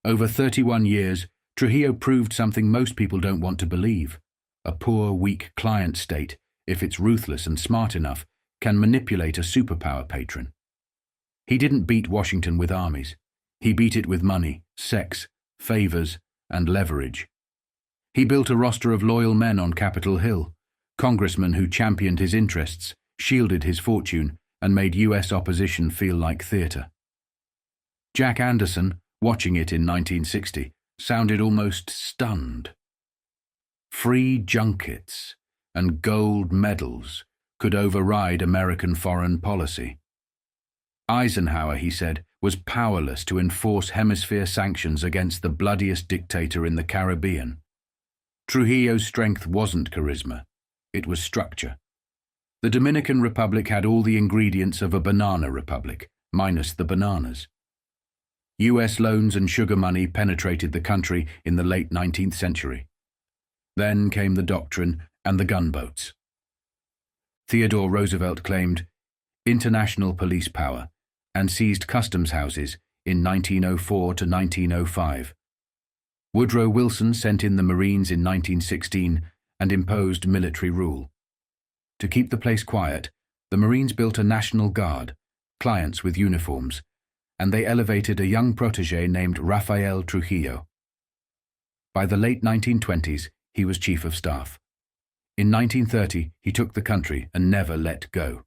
Over 31 years, Trujillo proved something most people don't want to believe. A poor, weak client state, if it's ruthless and smart enough, can manipulate a superpower patron. He didn't beat Washington with armies. He beat it with money, sex, favors, and leverage. He built a roster of loyal men on Capitol Hill, congressmen who championed his interests, shielded his fortune, and made U.S. opposition feel like theater. Jack Anderson, watching it in 1960, sounded almost stunned. Free junkets and gold medals could override American foreign policy. Eisenhower, he said, was powerless to enforce hemisphere sanctions against the bloodiest dictator in the Caribbean. Trujillo's strength wasn't charisma, it was structure. The Dominican Republic had all the ingredients of a banana republic, minus the bananas. US loans and sugar money penetrated the country in the late 19th century. Then came the doctrine, and the gunboats. Theodore Roosevelt claimed international police power and seized customs houses in 1904 to 1905. Woodrow Wilson sent in the Marines in 1916 and imposed military rule. To keep the place quiet, the Marines built a National Guard, clients with uniforms, and they elevated a young protege named Rafael Trujillo. By the late 1920s, he was chief of staff. In 1930, he took the country and never let go.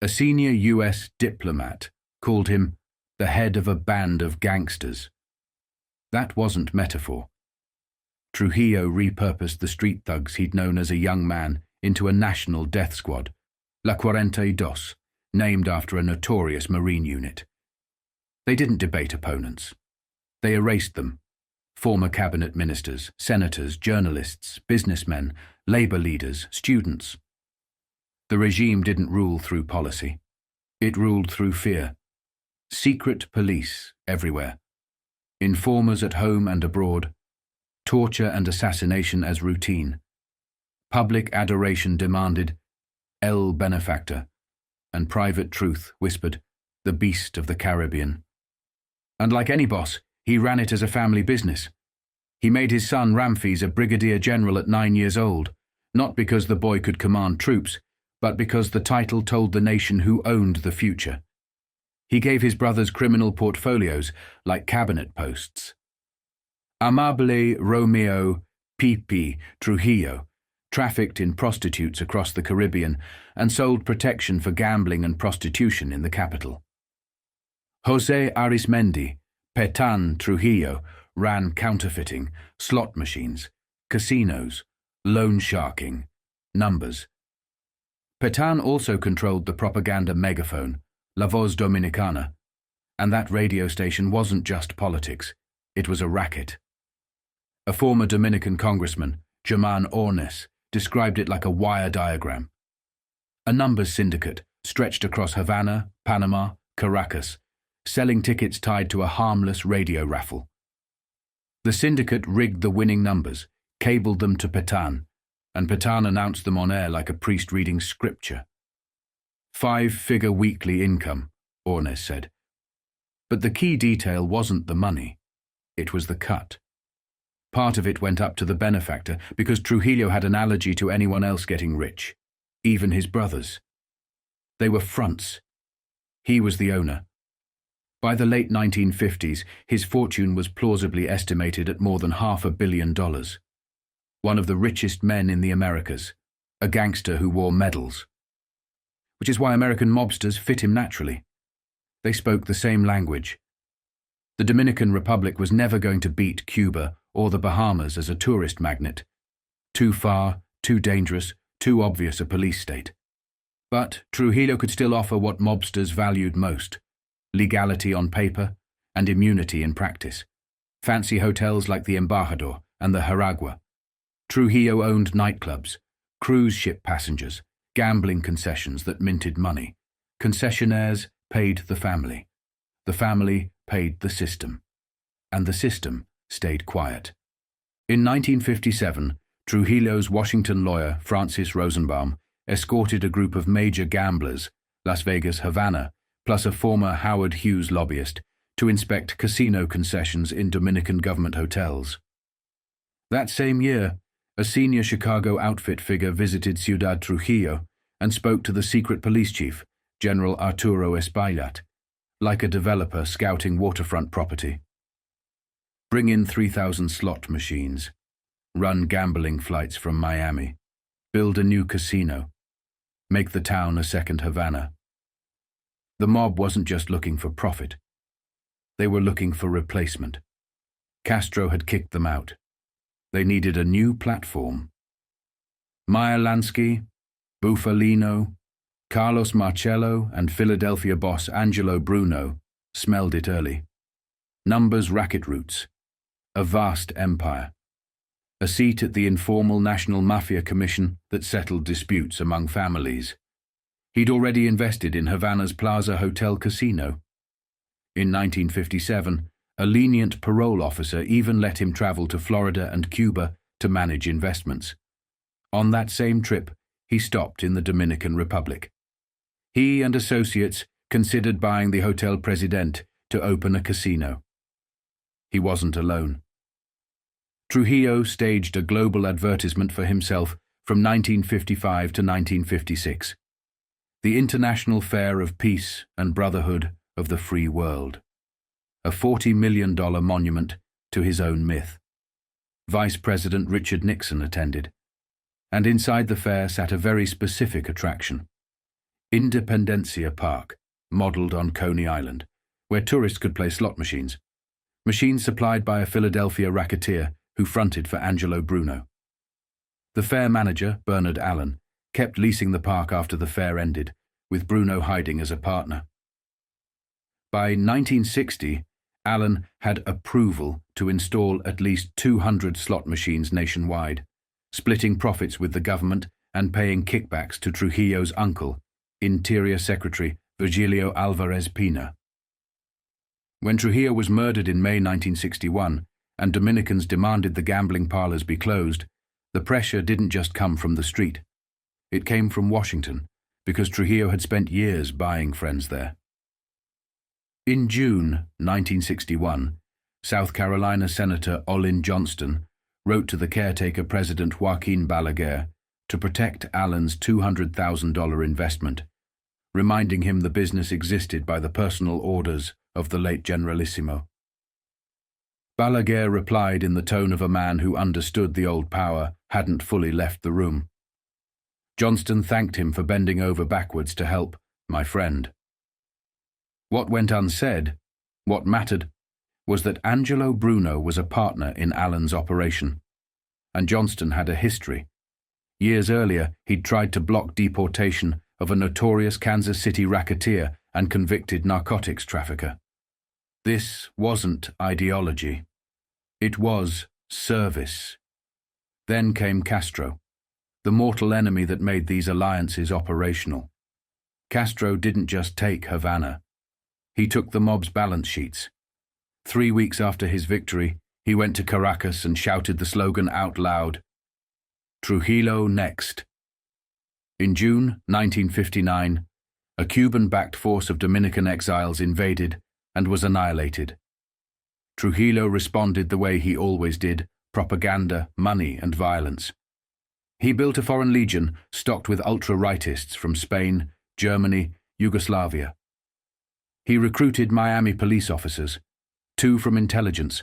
A senior U.S. diplomat called him the head of a band of gangsters. That wasn't metaphor. Trujillo repurposed the street thugs he'd known as a young man into a national death squad, La 42, named after a notorious Marine unit. They didn't debate opponents. They erased them. Former cabinet ministers, senators, journalists, businessmen, labor leaders, students. The regime didn't rule through policy. It ruled through fear. Secret police everywhere. Informers at home and abroad. Torture and assassination as routine. Public adoration demanded El Benefactor, and private truth whispered the beast of the Caribbean. And like any boss, he ran it as a family business. He made his son Ramses a brigadier general at 9 years old, not because the boy could command troops, but because the title told the nation who owned the future. He gave his brothers criminal portfolios like cabinet posts. Amable Romeo Pipi Trujillo trafficked in prostitutes across the Caribbean and sold protection for gambling and prostitution in the capital. José Arismendi Petan Trujillo ran counterfeiting, slot machines, casinos, loan sharking, numbers. Petan also controlled the propaganda megaphone, La Voz Dominicana, and that radio station wasn't just politics, it was a racket. A former Dominican congressman, Germán Ornes, described it like a wire diagram. A numbers syndicate stretched across Havana, Panama, Caracas, selling tickets tied to a harmless radio raffle. The syndicate rigged the winning numbers, cabled them to Petan, and Petan announced them on air like a priest reading scripture. 5-figure weekly income, Ornes said. But the key detail wasn't the money, it was the cut. Part of it went up to the benefactor because Trujillo had an allergy to anyone else getting rich, even his brothers. They were fronts. He was the owner. By the late 1950s, his fortune was plausibly estimated at more than $500 million. One of the richest men in the Americas, a gangster who wore medals. Which is why American mobsters fit him naturally. They spoke the same language. The Dominican Republic was never going to beat Cuba or the Bahamas as a tourist magnet. Too far, too dangerous, too obvious a police state. But Trujillo could still offer what mobsters valued most: legality on paper and immunity in practice. Fancy hotels like the Embajador and the Jaragua. Trujillo owned nightclubs, cruise ship passengers, gambling concessions that minted money. Concessionaires paid the family. The family paid the system. And the system stayed quiet. In 1957, Trujillo's Washington lawyer, Francis Rosenbaum, escorted a group of major gamblers, Las Vegas, Havana, plus a former Howard Hughes lobbyist, to inspect casino concessions in Dominican government hotels. That same year, a senior Chicago outfit figure visited Ciudad Trujillo and spoke to the secret police chief, General Arturo Espaillat, like a developer scouting waterfront property. Bring in 3,000 slot machines, run gambling flights from Miami, build a new casino, make the town a second Havana. The mob wasn't just looking for profit. They were looking for replacement. Castro had kicked them out. They needed a new platform. Meyer Lansky, Bufalino, Carlos Marcello, and Philadelphia boss Angelo Bruno smelled it early. Numbers racket roots. A vast empire. A seat at the informal National Mafia Commission that settled disputes among families. He'd already invested in Havana's Plaza Hotel Casino. In 1957, a lenient parole officer even let him travel to Florida and Cuba to manage investments. On that same trip, he stopped in the Dominican Republic. He and associates considered buying the Hotel Presidente to open a casino. He wasn't alone. Trujillo staged a global advertisement for himself from 1955 to 1956, the International Fair of Peace and Brotherhood of the Free World, a $40 million monument to his own myth. Vice President Richard Nixon attended, and inside the fair sat a very specific attraction, Independencia Park, modelled on Coney Island, where tourists could play slot machines supplied by a Philadelphia racketeer who fronted for Angelo Bruno. The fair manager, Bernard Allen, kept leasing the park after the fair ended, with Bruno hiding as a partner. By 1960, Allen had approval to install at least 200 slot machines nationwide, splitting profits with the government and paying kickbacks to Trujillo's uncle, Interior Secretary Virgilio Alvarez Pina. When Trujillo was murdered in May 1961 and Dominicans demanded the gambling parlors be closed, the pressure didn't just come from the street. It came from Washington, because Trujillo had spent years buying friends there. In June 1961, South Carolina Senator Olin Johnston wrote to the caretaker President Joaquin Balaguer to protect Allen's $200,000 investment, reminding him the business existed by the personal orders of the late Generalissimo. Balaguer replied in the tone of a man who understood the old power hadn't fully left the room. Johnston thanked him for bending over backwards to help, my friend. What went unsaid, what mattered, was that Angelo Bruno was a partner in Allen's operation, and Johnston had a history. Years earlier, he'd tried to block deportation of a notorious Kansas City racketeer and convicted narcotics trafficker. This wasn't ideology. It was service. Then came Castro, the mortal enemy that made these alliances operational. Castro didn't just take Havana. He took the mob's balance sheets. 3 weeks after his victory, he went to Caracas and shouted the slogan out loud, "Trujillo next." In June 1959, a Cuban-backed force of Dominican exiles invaded and was annihilated. Trujillo responded the way he always did, propaganda, money, and violence. He built a foreign legion stocked with ultra-rightists from Spain, Germany, Yugoslavia. He recruited Miami police officers, 2 from intelligence,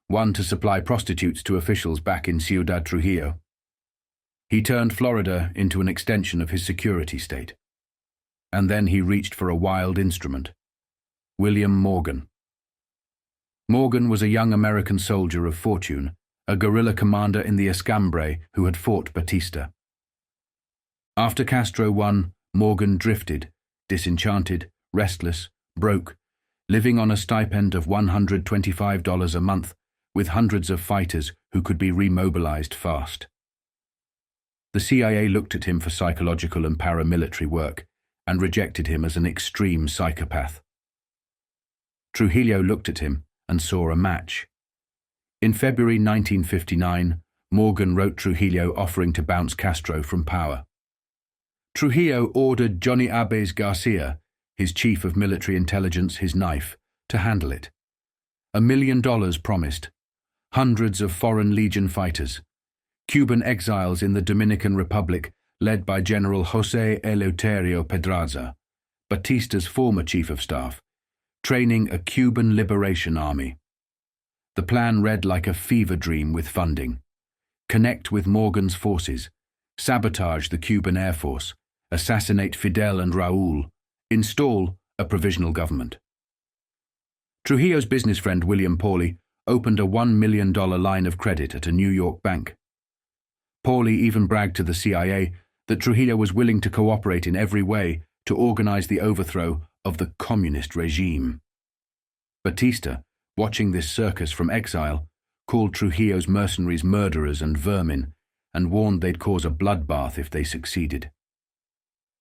1 to supply prostitutes to officials back in Ciudad Trujillo. He turned Florida into an extension of his security state. And then he reached for a wild instrument, William Morgan. Morgan was a young American soldier of fortune, a guerrilla commander in the Escambray who had fought Batista. After Castro won, Morgan drifted, disenchanted, restless, broke, living on a stipend of $125 a month with hundreds of fighters who could be remobilized fast. The CIA looked at him for psychological and paramilitary work and rejected him as an extreme psychopath. Trujillo looked at him and saw a match. In February 1959, Morgan wrote Trujillo offering to bounce Castro from power. Trujillo ordered Johnny Abes Garcia, his chief of military intelligence, his knife, to handle it. $1 million promised, hundreds of Foreign Legion fighters, Cuban exiles in the Dominican Republic led by General José Eleuterio Pedraza, Batista's former chief of staff, training a Cuban liberation army. The plan read like a fever dream with funding. Connect with Morgan's forces, sabotage the Cuban Air Force, assassinate Fidel and Raúl, install a provisional government. Trujillo's business friend William Pauly opened a $1 million line of credit at a New York bank. Pauly even bragged to the CIA that Trujillo was willing to cooperate in every way to organize the overthrow of the communist regime. Batista, watching this circus from exile, called Trujillo's mercenaries murderers and vermin and warned they'd cause a bloodbath if they succeeded.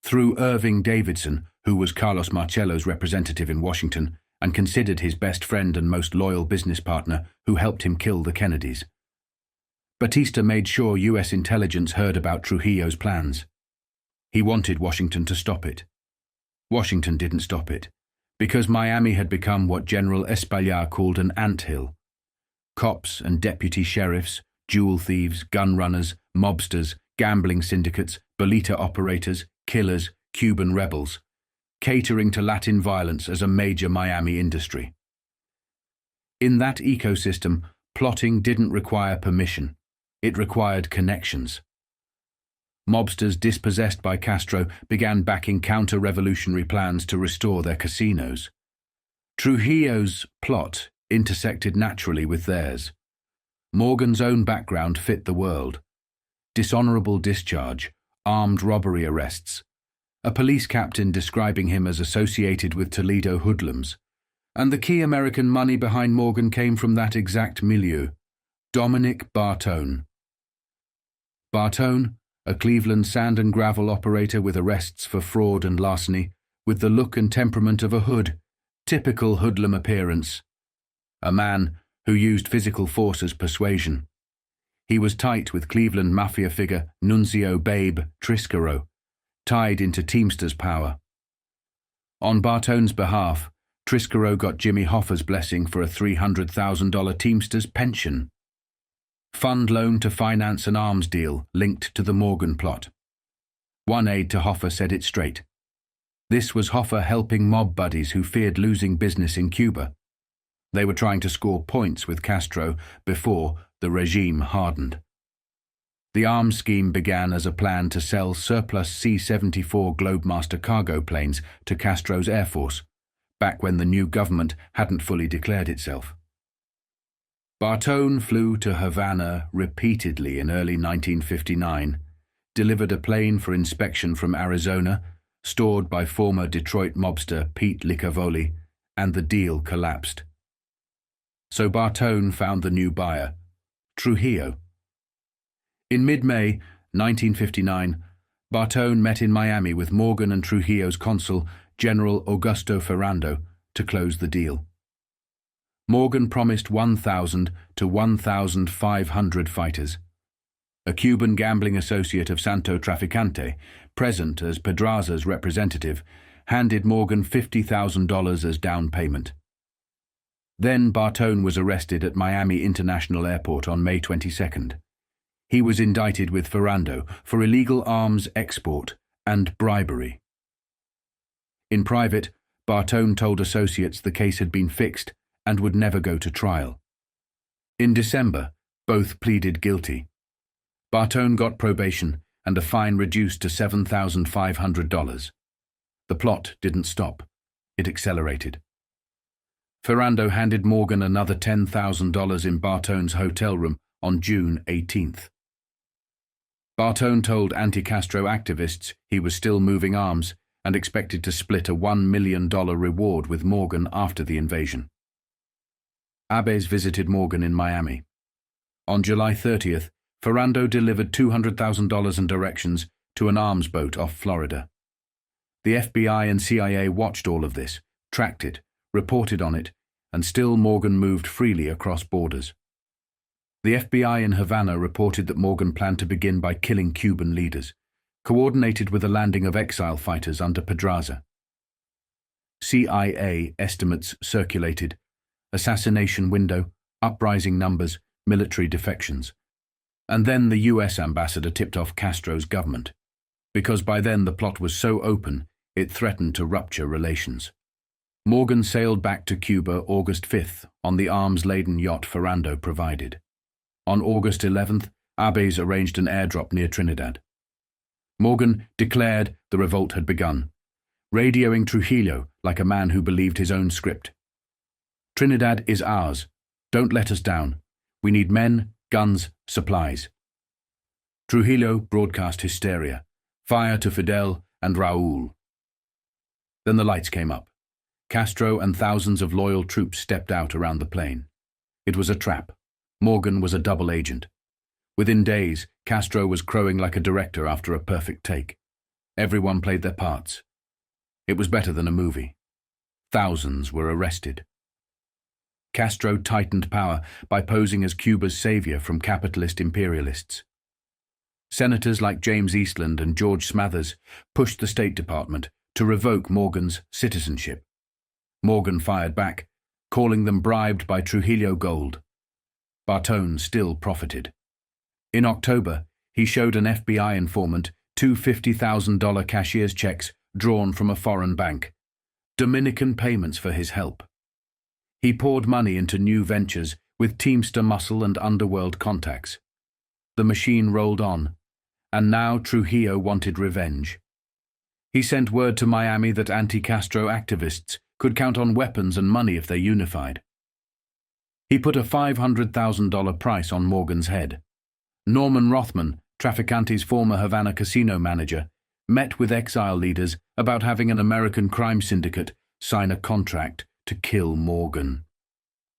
Through Irving Davidson, who was Carlos Marcello's representative in Washington and considered his best friend and most loyal business partner who helped him kill the Kennedys. Batista made sure US intelligence heard about Trujillo's plans. He wanted Washington to stop it. Washington didn't stop it, because Miami had become what General Espaillat called an anthill. Cops and deputy sheriffs, jewel thieves, gun runners, mobsters, gambling syndicates, bolita operators, killers, Cuban rebels, catering to Latin violence as a major Miami industry. In that ecosystem, plotting didn't require permission. It required connections. Mobsters dispossessed by Castro began backing counter-revolutionary plans to restore their casinos. Trujillo's plot intersected naturally with theirs. Morgan's own background fit the world. Dishonorable discharge, armed robbery arrests, a police captain describing him as associated with Toledo hoodlums, and the key American money behind Morgan came from that exact milieu, Dominic Bartone. Bartone, a Cleveland sand and gravel operator with arrests for fraud and larceny, with the look and temperament of a hood, typical hoodlum appearance. A man who used physical force as persuasion. He was tight with Cleveland Mafia figure Nunzio Babe Triscaro, tied into Teamsters power. On Bartone's behalf, Triscaro got Jimmy Hoffa's blessing for a $300,000 Teamsters pension. Fund loan to finance an arms deal linked to the Morgan plot. One aide to Hoffa said it straight. This was Hoffa helping mob buddies who feared losing business in Cuba. They were trying to score points with Castro before the regime hardened. The arms scheme began as a plan to sell surplus C-74 Globemaster cargo planes to Castro's Air Force, back when the new government hadn't fully declared itself. Bartone flew to Havana repeatedly in early 1959, delivered a plane for inspection from Arizona, stored by former Detroit mobster Pete Licavoli, and the deal collapsed. So Bartone found the new buyer, Trujillo. In mid-May 1959, Bartone met in Miami with Morgan and Trujillo's consul, General Augusto Ferrando, to close the deal. Morgan promised 1,000 to 1,500 fighters. A Cuban gambling associate of Santo Traficante, present as Pedraza's representative, handed Morgan $50,000 as down payment. Then Bartone was arrested at Miami International Airport on May 22nd. He was indicted with Ferrando for illegal arms export and bribery. In private, Bartone told associates the case had been fixed and would never go to trial. In December, both pleaded guilty. Bartone got probation and a fine reduced to $7,500. The plot didn't stop. It accelerated. Ferrando handed Morgan another $10,000 in Bartone's hotel room on June 18th. Bartone told anti-Castro activists he was still moving arms and expected to split a $1 million reward with Morgan after the invasion. Abbes visited Morgan in Miami. On July 30th, Ferrando delivered $200,000 in directions to an arms boat off Florida. The FBI and CIA watched all of this, tracked it, reported on it, and still Morgan moved freely across borders. The FBI in Havana reported that Morgan planned to begin by killing Cuban leaders, coordinated with the landing of exile fighters under Pedraza. CIA estimates circulated: assassination window, uprising numbers, military defections. And then the US ambassador tipped off Castro's government, because by then the plot was so open it threatened to rupture relations. Morgan sailed back to Cuba August 5th on the arms-laden yacht Ferrando provided. On August 11th, Abbes arranged an airdrop near Trinidad. Morgan declared the revolt had begun, radioing Trujillo like a man who believed his own script. Trinidad is ours. Don't let us down. We need men, guns, supplies. Trujillo broadcast hysteria. Fire to Fidel and Raúl. Then the lights came up. Castro and thousands of loyal troops stepped out around the plane. It was a trap. Morgan was a double agent. Within days, Castro was crowing like a director after a perfect take. Everyone played their parts. It was better than a movie. Thousands were arrested. Castro tightened power by posing as Cuba's savior from capitalist imperialists. Senators like James Eastland and George Smathers pushed the State Department to revoke Morgan's citizenship. Morgan fired back, calling them bribed by Trujillo gold. Bartone still profited. In October, he showed an FBI informant two $50,000 cashier's checks drawn from a foreign bank, Dominican payments for his help. He poured money into new ventures with Teamster muscle and underworld contacts. The machine rolled on, and now Trujillo wanted revenge. He sent word to Miami that anti-Castro activists could count on weapons and money if they unified. He put a $500,000 price on Morgan's head. Norman Rothman, Traficante's former Havana casino manager, met with exile leaders about having an American crime syndicate sign a contract to kill Morgan.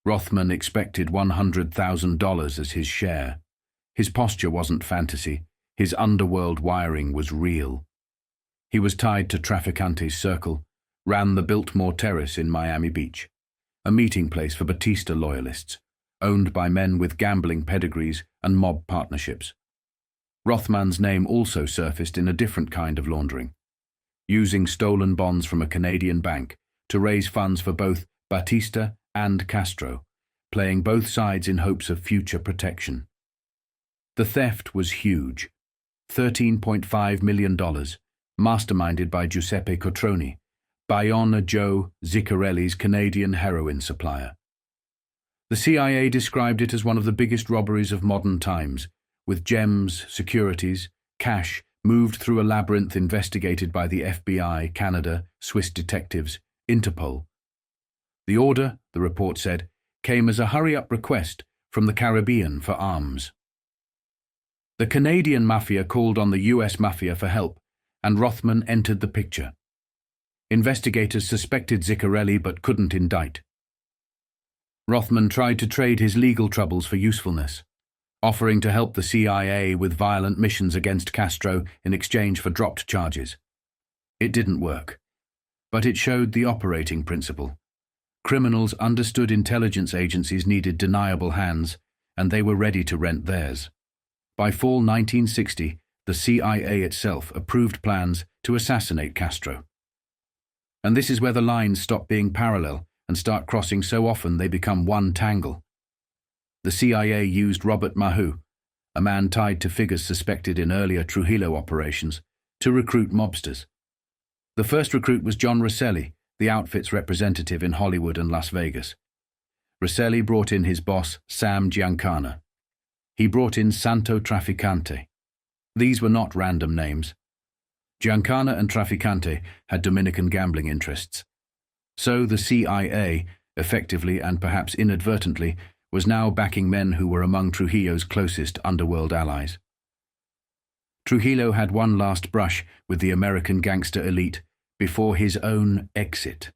Rothman expected $100,000 as his share. His posture wasn't fantasy. His underworld wiring was real. He was tied to Traficante's circle, ran the Biltmore Terrace in Miami Beach, a meeting place for Batista loyalists, owned by men with gambling pedigrees and mob partnerships. Rothman's name also surfaced in a different kind of laundering, using stolen bonds from a Canadian bank to raise funds for both Batista and Castro, playing both sides in hopes of future protection. The theft was huge, $13.5 million, masterminded by Giuseppe Cotroni, Bayona Joe Ziccarelli's Canadian heroin supplier. The CIA described it as one of the biggest robberies of modern times, with gems, securities, cash moved through a labyrinth investigated by the FBI, Canada, Swiss detectives, Interpol. The order, the report said, came as a hurry-up request from the Caribbean for arms. The Canadian Mafia called on the US Mafia for help, and Rothman entered the picture. Investigators suspected Ziccarelli but couldn't indict. Rothman tried to trade his legal troubles for usefulness, offering to help the CIA with violent missions against Castro in exchange for dropped charges. It didn't work, but it showed the operating principle. Criminals understood intelligence agencies needed deniable hands, and they were ready to rent theirs. By fall 1960, the CIA itself approved plans to assassinate Castro. And this is where the lines stop being parallel and start crossing so often they become one tangle. The CIA used Robert Maheu, a man tied to figures suspected in earlier Trujillo operations, to recruit mobsters. The first recruit was John Rosselli, the outfit's representative in Hollywood and Las Vegas. Rosselli brought in his boss, Sam Giancana. He brought in Santo Traficante. These were not random names. Giancana and Traficante had Dominican gambling interests. So the CIA, effectively and perhaps inadvertently, was now backing men who were among Trujillo's closest underworld allies. Trujillo had one last brush with the American gangster elite before his own exit.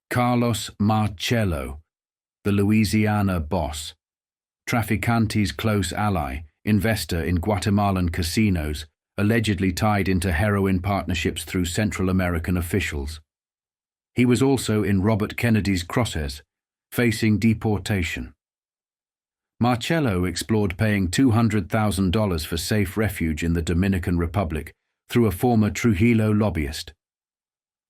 Carlos Marcello, the Louisiana boss, Traficante's close ally, investor in Guatemalan casinos, allegedly tied into heroin partnerships through Central American officials. He was also in Robert Kennedy's crosshairs, facing deportation. Marcello explored paying $200,000 for safe refuge in the Dominican Republic through a former Trujillo lobbyist.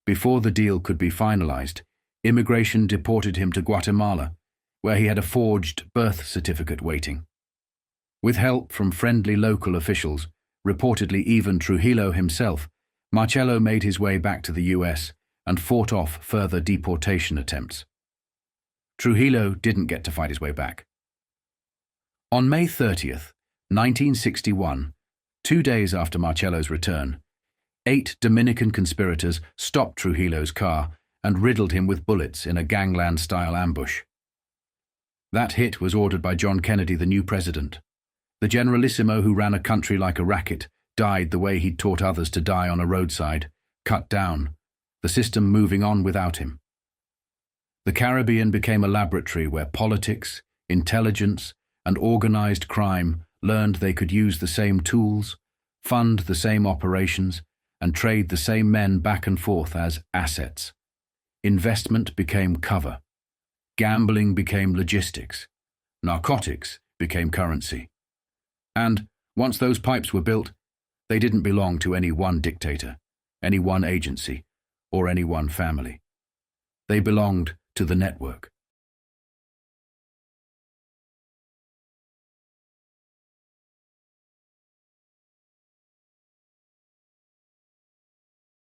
Before the deal could be finalized, immigration deported him to Guatemala, where he had a forged birth certificate waiting. With help from friendly local officials, reportedly even Trujillo himself, Marcello made his way back to the US and fought off further deportation attempts. Trujillo didn't get to fight his way back. On May 30th, 1961, 2 days after Marcello's return, 8 Dominican conspirators stopped Trujillo's car and riddled him with bullets in a gangland-style ambush. That hit was ordered by John Kennedy, the new president. The generalissimo who ran a country like a racket died the way he'd taught others to die on a roadside, cut down, the system moving on without him. The Caribbean became a laboratory where politics, intelligence, and organized crime learned they could use the same tools, fund the same operations, and trade the same men back and forth as assets. Investment became cover. Gambling became logistics. Narcotics became currency. And once those pipes were built, they didn't belong to any one dictator, any one agency, or any one family. They belonged to the network.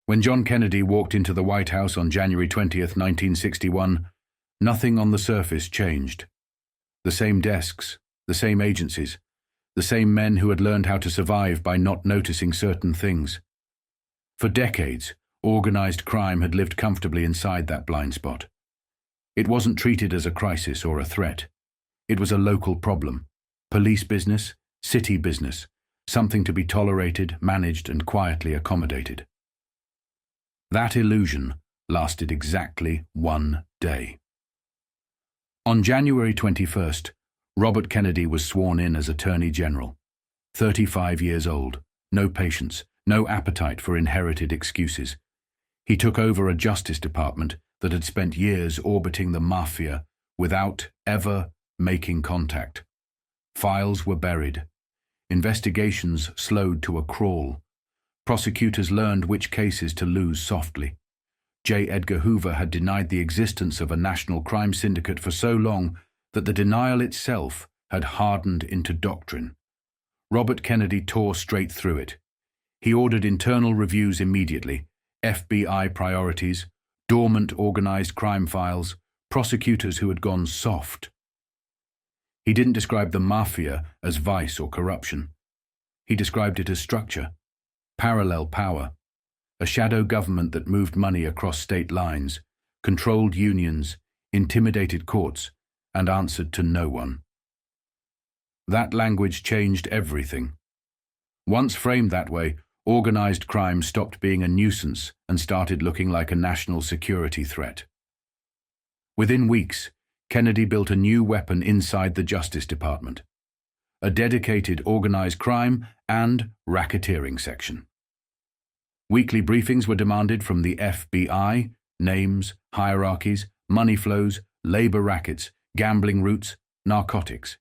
When John Kennedy walked into the White House on January 20th, 1961, nothing on the surface changed. The same desks, the same agencies, the same men who had learned how to survive by not noticing certain things. For decades, organized crime had lived comfortably inside that blind spot. It wasn't treated as a crisis or a threat. It was a local problem, police business, city business, something to be tolerated, managed, and quietly accommodated. That illusion lasted exactly 1 day. On January 21st, Robert Kennedy was sworn in as Attorney General. 35 years old, no patience, no appetite for inherited excuses. He took over a Justice Department that had spent years orbiting the Mafia without ever making contact. Files were buried. Investigations slowed to a crawl. Prosecutors learned which cases to lose softly. J. Edgar Hoover had denied the existence of a national crime syndicate for so long that the denial itself had hardened into doctrine. Robert Kennedy tore straight through it. He ordered internal reviews immediately, FBI priorities, dormant organized crime files, prosecutors who had gone soft. He didn't describe the Mafia as vice or corruption. He described it as structure, parallel power, a shadow government that moved money across state lines, controlled unions, intimidated courts, and answered to no one. That language changed everything. Once framed that way, organized crime stopped being a nuisance and started looking like a national security threat. Within weeks, Kennedy built a new weapon inside the Justice Department, a dedicated organized crime and racketeering section. Weekly briefings were demanded from the FBI, names, hierarchies, money flows, labor rackets, gambling routes, narcotics.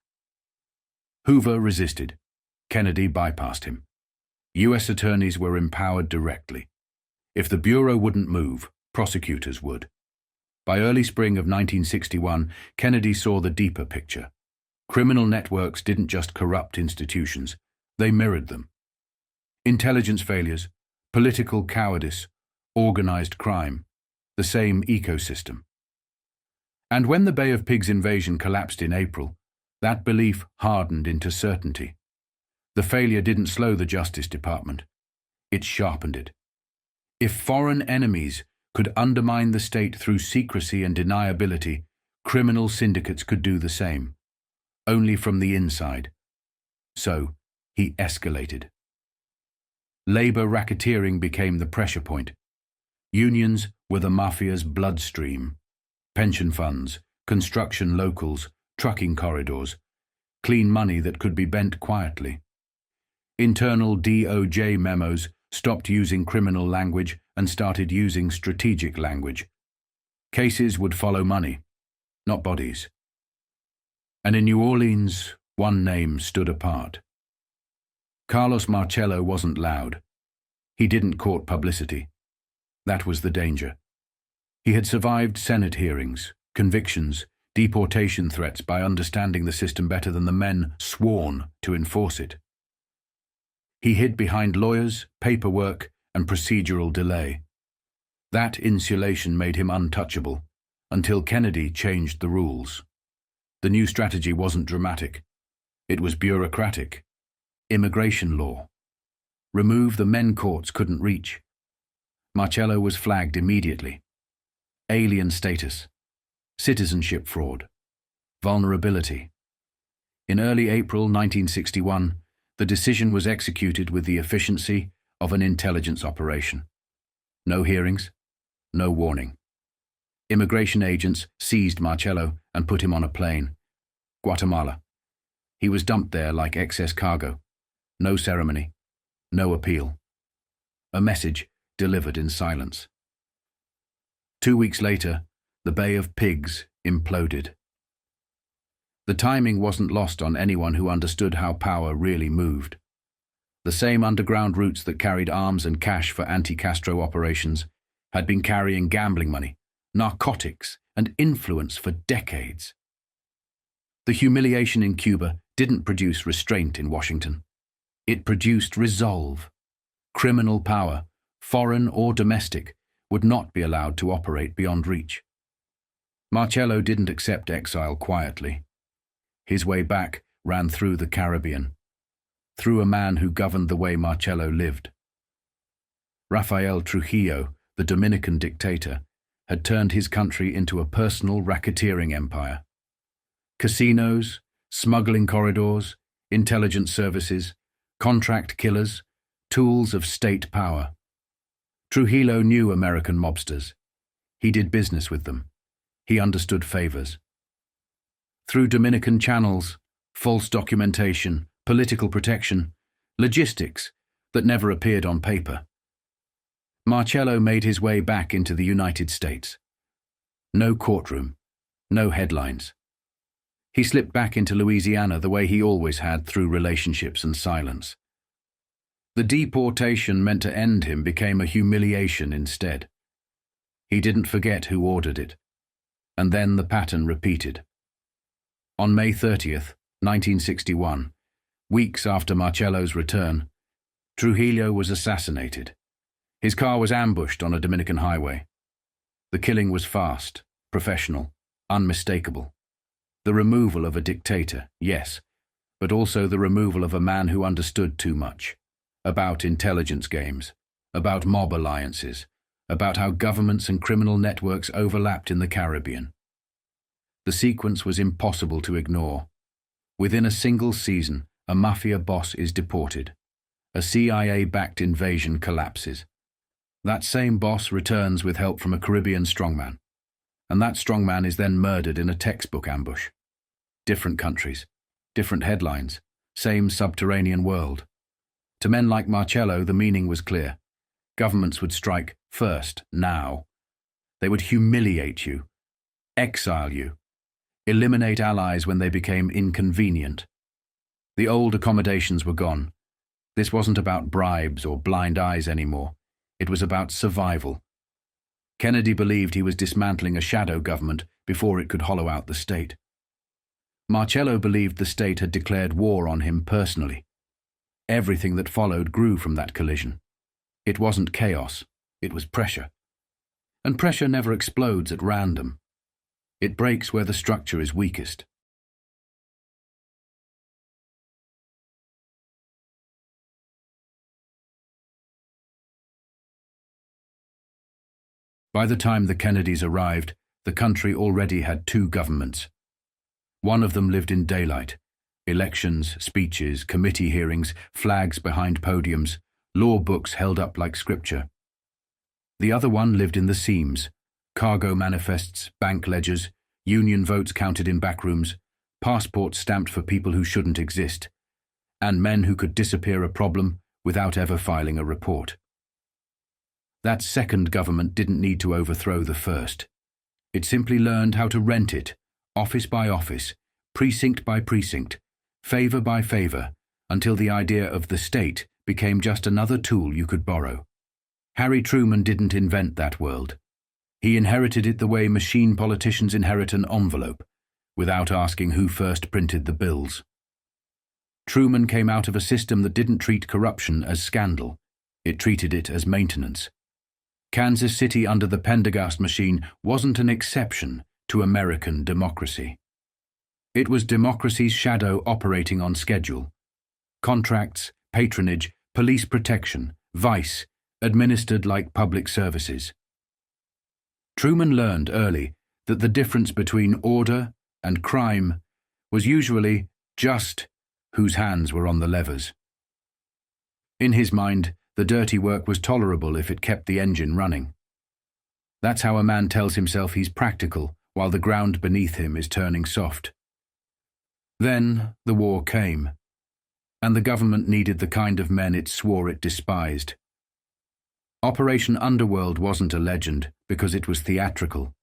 Hoover resisted. Kennedy bypassed him. U.S. attorneys were empowered directly. If the Bureau wouldn't move, prosecutors would. By early spring of 1961, Kennedy saw the deeper picture. Criminal networks didn't just corrupt institutions, they mirrored them. Intelligence failures, political cowardice, organized crime, the same ecosystem. And when the Bay of Pigs invasion collapsed in April, that belief hardened into certainty. The failure didn't slow the Justice Department. It sharpened it. If foreign enemies could undermine the state through secrecy and deniability, criminal syndicates could do the same, only from the inside. So, he escalated. Labor racketeering became the pressure point. Unions were the Mafia's bloodstream. Pension funds, construction locals, trucking corridors, clean money that could be bent quietly. Internal DOJ memos stopped using criminal language and started using strategic language. Cases would follow money, not bodies. And in New Orleans, one name stood apart. Carlos Marcello wasn't loud. He didn't court publicity. That was the danger. He had survived Senate hearings, convictions, deportation threats by understanding the system better than the men sworn to enforce it. He hid behind lawyers, paperwork, and procedural delay. That insulation made him untouchable, until Kennedy changed the rules. The new strategy wasn't dramatic. It was bureaucratic. Immigration law. Remove the men courts couldn't reach. Marcello was flagged immediately. Alien status. Citizenship fraud. Vulnerability. In early April 1961, the decision was executed with the efficiency of an intelligence operation. No hearings, no warning. Immigration agents seized Marcello and put him on a plane. Guatemala. He was dumped there like excess cargo. No ceremony, no appeal. A message delivered in silence. 2 weeks later, The Bay of Pigs imploded. The timing wasn't lost on anyone who understood how power really moved. The same underground routes that carried arms and cash for anti-Castro operations had been carrying gambling money, narcotics, and influence for decades. The humiliation in Cuba didn't produce restraint in Washington. It produced resolve. Criminal power, foreign or domestic, would not be allowed to operate beyond reach. Marcello didn't accept exile quietly. His way back ran through the Caribbean, through a man who governed the way Marcello lived. Rafael Trujillo, the Dominican dictator, had turned his country into a personal racketeering empire. Casinos, smuggling corridors, intelligence services, contract killers, tools of state power. Trujillo knew American mobsters. He did business with them. He understood favors. Through Dominican channels, false documentation, political protection, logistics that never appeared on paper, Marcello made his way back into the United States. No courtroom, no headlines. He slipped back into Louisiana the way he always had, through relationships and silence. The deportation meant to end him became a humiliation instead. He didn't forget who ordered it. And then the pattern repeated. On May 30th, 1961, weeks after Marcello's return, Trujillo was assassinated. His car was ambushed on a Dominican highway. The killing was fast, professional, unmistakable. The removal of a dictator, yes, but also the removal of a man who understood too much. About intelligence games, about mob alliances, about how governments and criminal networks overlapped in the Caribbean. The sequence was impossible to ignore. Within a single season, a mafia boss is deported. A CIA-backed invasion collapses. That same boss returns with help from a Caribbean strongman, and that strongman is then murdered in a textbook ambush. Different countries, different headlines, same subterranean world. To men like Marcello, the meaning was clear. Governments would strike first, now. They would humiliate you, exile you, eliminate allies when they became inconvenient. The old accommodations were gone. This wasn't about bribes or blind eyes anymore. It was about survival. Kennedy believed he was dismantling a shadow government before it could hollow out the state. Marcello believed the state had declared war on him personally. Everything that followed grew from that collision. It wasn't chaos, it was pressure. And pressure never explodes at random. It breaks where the structure is weakest. By the time the Kennedys arrived, the country already had two governments. One of them lived in daylight. Elections, speeches, committee hearings, flags behind podiums, law books held up like scripture. The other one lived in the seams. Cargo manifests, bank ledgers, union votes counted in backrooms, passports stamped for people who shouldn't exist, and men who could disappear a problem without ever filing a report. That second government didn't need to overthrow the first. It simply learned how to rent it, office by office, precinct by precinct, favor by favor, until the idea of the state became just another tool you could borrow. Harry Truman didn't invent that world. He inherited it the way machine politicians inherit an envelope, without asking who first printed the bills. Truman came out of a system that didn't treat corruption as scandal. It treated it as maintenance. Kansas City under the Pendergast machine wasn't an exception to American democracy. It was democracy's shadow operating on schedule. Contracts, patronage, police protection, vice, administered like public services. Truman learned early that the difference between order and crime was usually just whose hands were on the levers. In his mind, the dirty work was tolerable if it kept the engine running. That's how a man tells himself he's practical while the ground beneath him is turning soft. Then the war came, and the government needed the kind of men it swore it despised. Operation Underworld wasn't a legend because it was theatrical.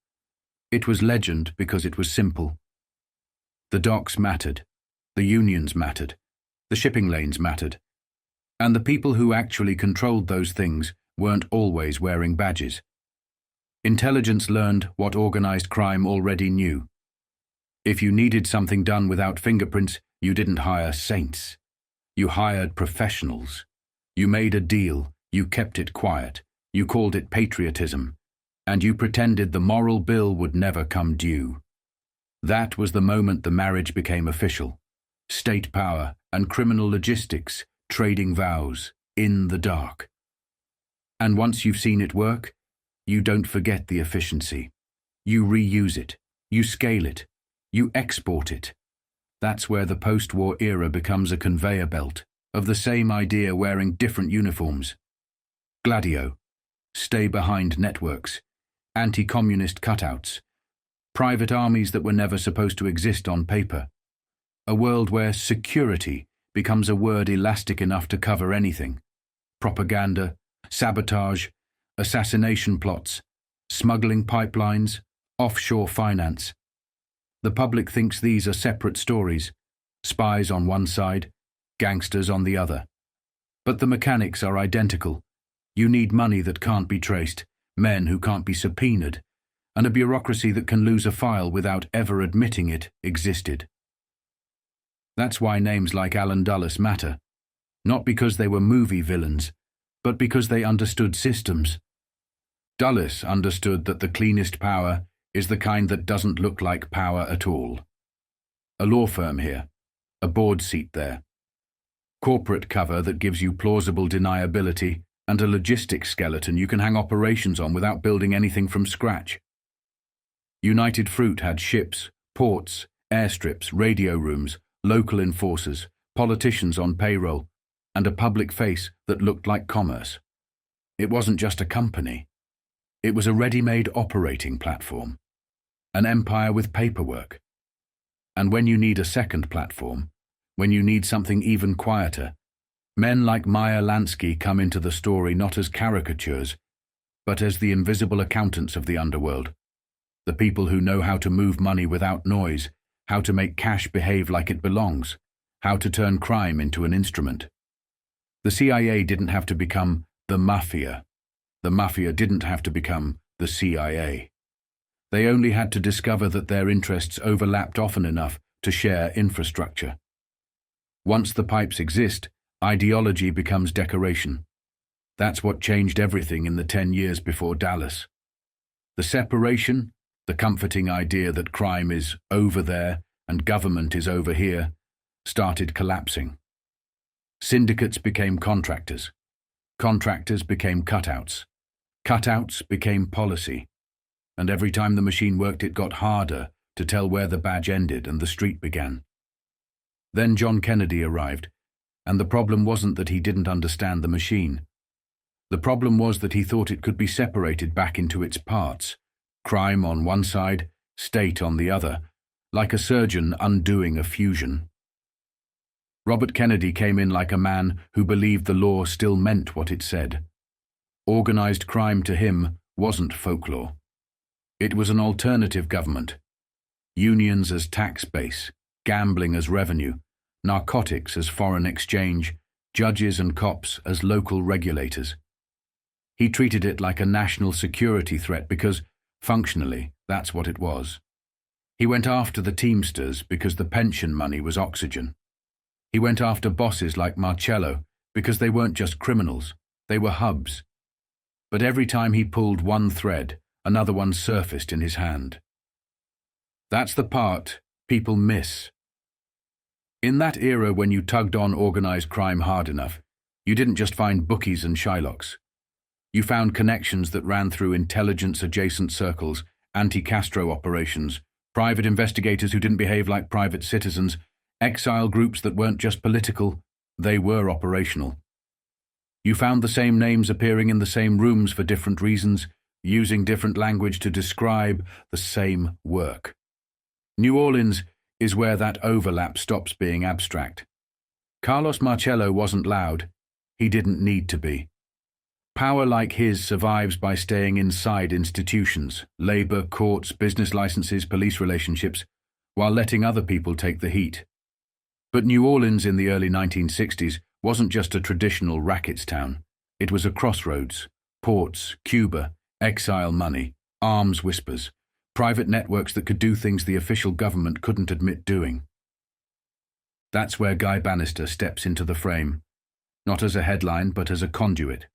It was legend because it was simple. The docks mattered, the unions mattered, the shipping lanes mattered, and the people who actually controlled those things weren't always wearing badges. Intelligence learned what organized crime already knew. If you needed something done without fingerprints, you didn't hire saints. You hired professionals. You made a deal, you kept it quiet, you called it patriotism, and you pretended the moral bill would never come due. That was the moment the marriage became official. State power and criminal logistics trading vows in the dark. And once you've seen it work, you don't forget the efficiency. You reuse it, you scale it, you export it. That's where the post-war era becomes a conveyor belt of the same idea wearing different uniforms. Gladio, stay-behind networks, anti-communist cutouts, private armies that were never supposed to exist on paper. A world where security becomes a word elastic enough to cover anything. Propaganda, sabotage, assassination plots, smuggling pipelines, offshore finance. The public thinks these are separate stories, spies on one side, gangsters on the other. But the mechanics are identical. You need money that can't be traced, men who can't be subpoenaed, and a bureaucracy that can lose a file without ever admitting it existed. That's why names like Alan Dulles matter, not because they were movie villains, but because they understood systems. Dulles understood that the cleanest power is the kind that doesn't look like power at all. A law firm here, a board seat there. Corporate cover that gives you plausible deniability, and a logistics skeleton you can hang operations on without building anything from scratch. United Fruit had ships, ports, airstrips, radio rooms, local enforcers, politicians on payroll, and a public face that looked like commerce. It wasn't just a company. It was a ready-made operating platform, an empire with paperwork. And when you need a second platform, when you need something even quieter, men like Meyer Lansky come into the story not as caricatures, but as the invisible accountants of the underworld, the people who know how to move money without noise, how to make cash behave like it belongs, how to turn crime into an instrument. The CIA didn't have to become the Mafia. The Mafia didn't have to become the CIA. They only had to discover that their interests overlapped often enough to share infrastructure. Once the pipes exist, ideology becomes decoration. That's what changed everything in the 10 years before Dallas. The separation, the comforting idea that crime is over there and government is over here, started collapsing. Syndicates became contractors. Contractors became cutouts. Cutouts became policy. And every time the machine worked, it got harder to tell where the badge ended and the street began. Then John Kennedy arrived, and the problem wasn't that he didn't understand the machine. The problem was that he thought it could be separated back into its parts, crime on one side, state on the other, like a surgeon undoing a fusion. Robert Kennedy came in like a man who believed the law still meant what it said. Organized crime to him wasn't folklore. It was an alternative government. Unions as tax base, gambling as revenue, narcotics as foreign exchange, judges and cops as local regulators. He treated it like a national security threat because, functionally, that's what it was. He went after the Teamsters because the pension money was oxygen. He went after bosses like Marcello because they weren't just criminals, they were hubs. But every time he pulled one thread, another one surfaced in his hand. That's the part people miss. In that era when you tugged on organized crime hard enough, you didn't just find bookies and Shylocks. You found connections that ran through intelligence-adjacent circles, anti-Castro operations, private investigators who didn't behave like private citizens, exile groups that weren't just political, they were operational. You found the same names appearing in the same rooms for different reasons, using different language to describe the same work. New Orleans is where that overlap stops being abstract. Carlos Marcello wasn't loud. He didn't need to be. Power like his survives by staying inside institutions, labor, courts, business licenses, police relationships, while letting other people take the heat. But New Orleans in the early 1960s wasn't just a traditional rackets town. It was a crossroads, ports, Cuba, exile money, arms whispers, private networks that could do things the official government couldn't admit doing. That's where Guy Bannister steps into the frame, not as a headline but as a conduit.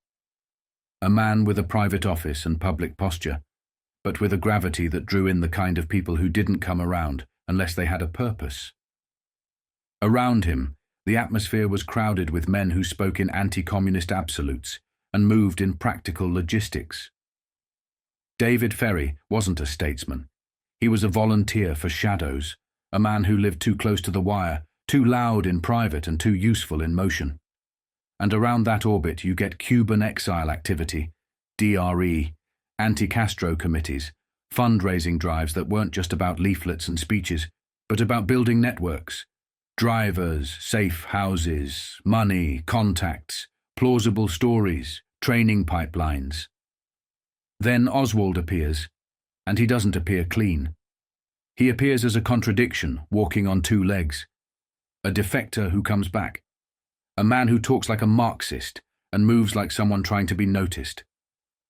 A man with a private office and public posture, but with a gravity that drew in the kind of people who didn't come around unless they had a purpose. Around him, the atmosphere was crowded with men who spoke in anti-communist absolutes and moved in practical logistics. David Ferry wasn't a statesman. He was a volunteer for shadows, a man who lived too close to the wire, too loud in private and too useful in motion. And around that orbit you get Cuban exile activity, DRE, anti-Castro committees, fundraising drives that weren't just about leaflets and speeches, but about building networks. Drivers, safe houses, money, contacts, plausible stories, training pipelines. Then Oswald appears, and he doesn't appear clean. He appears as a contradiction, walking on two legs. A defector who comes back. A man who talks like a Marxist and moves like someone trying to be noticed.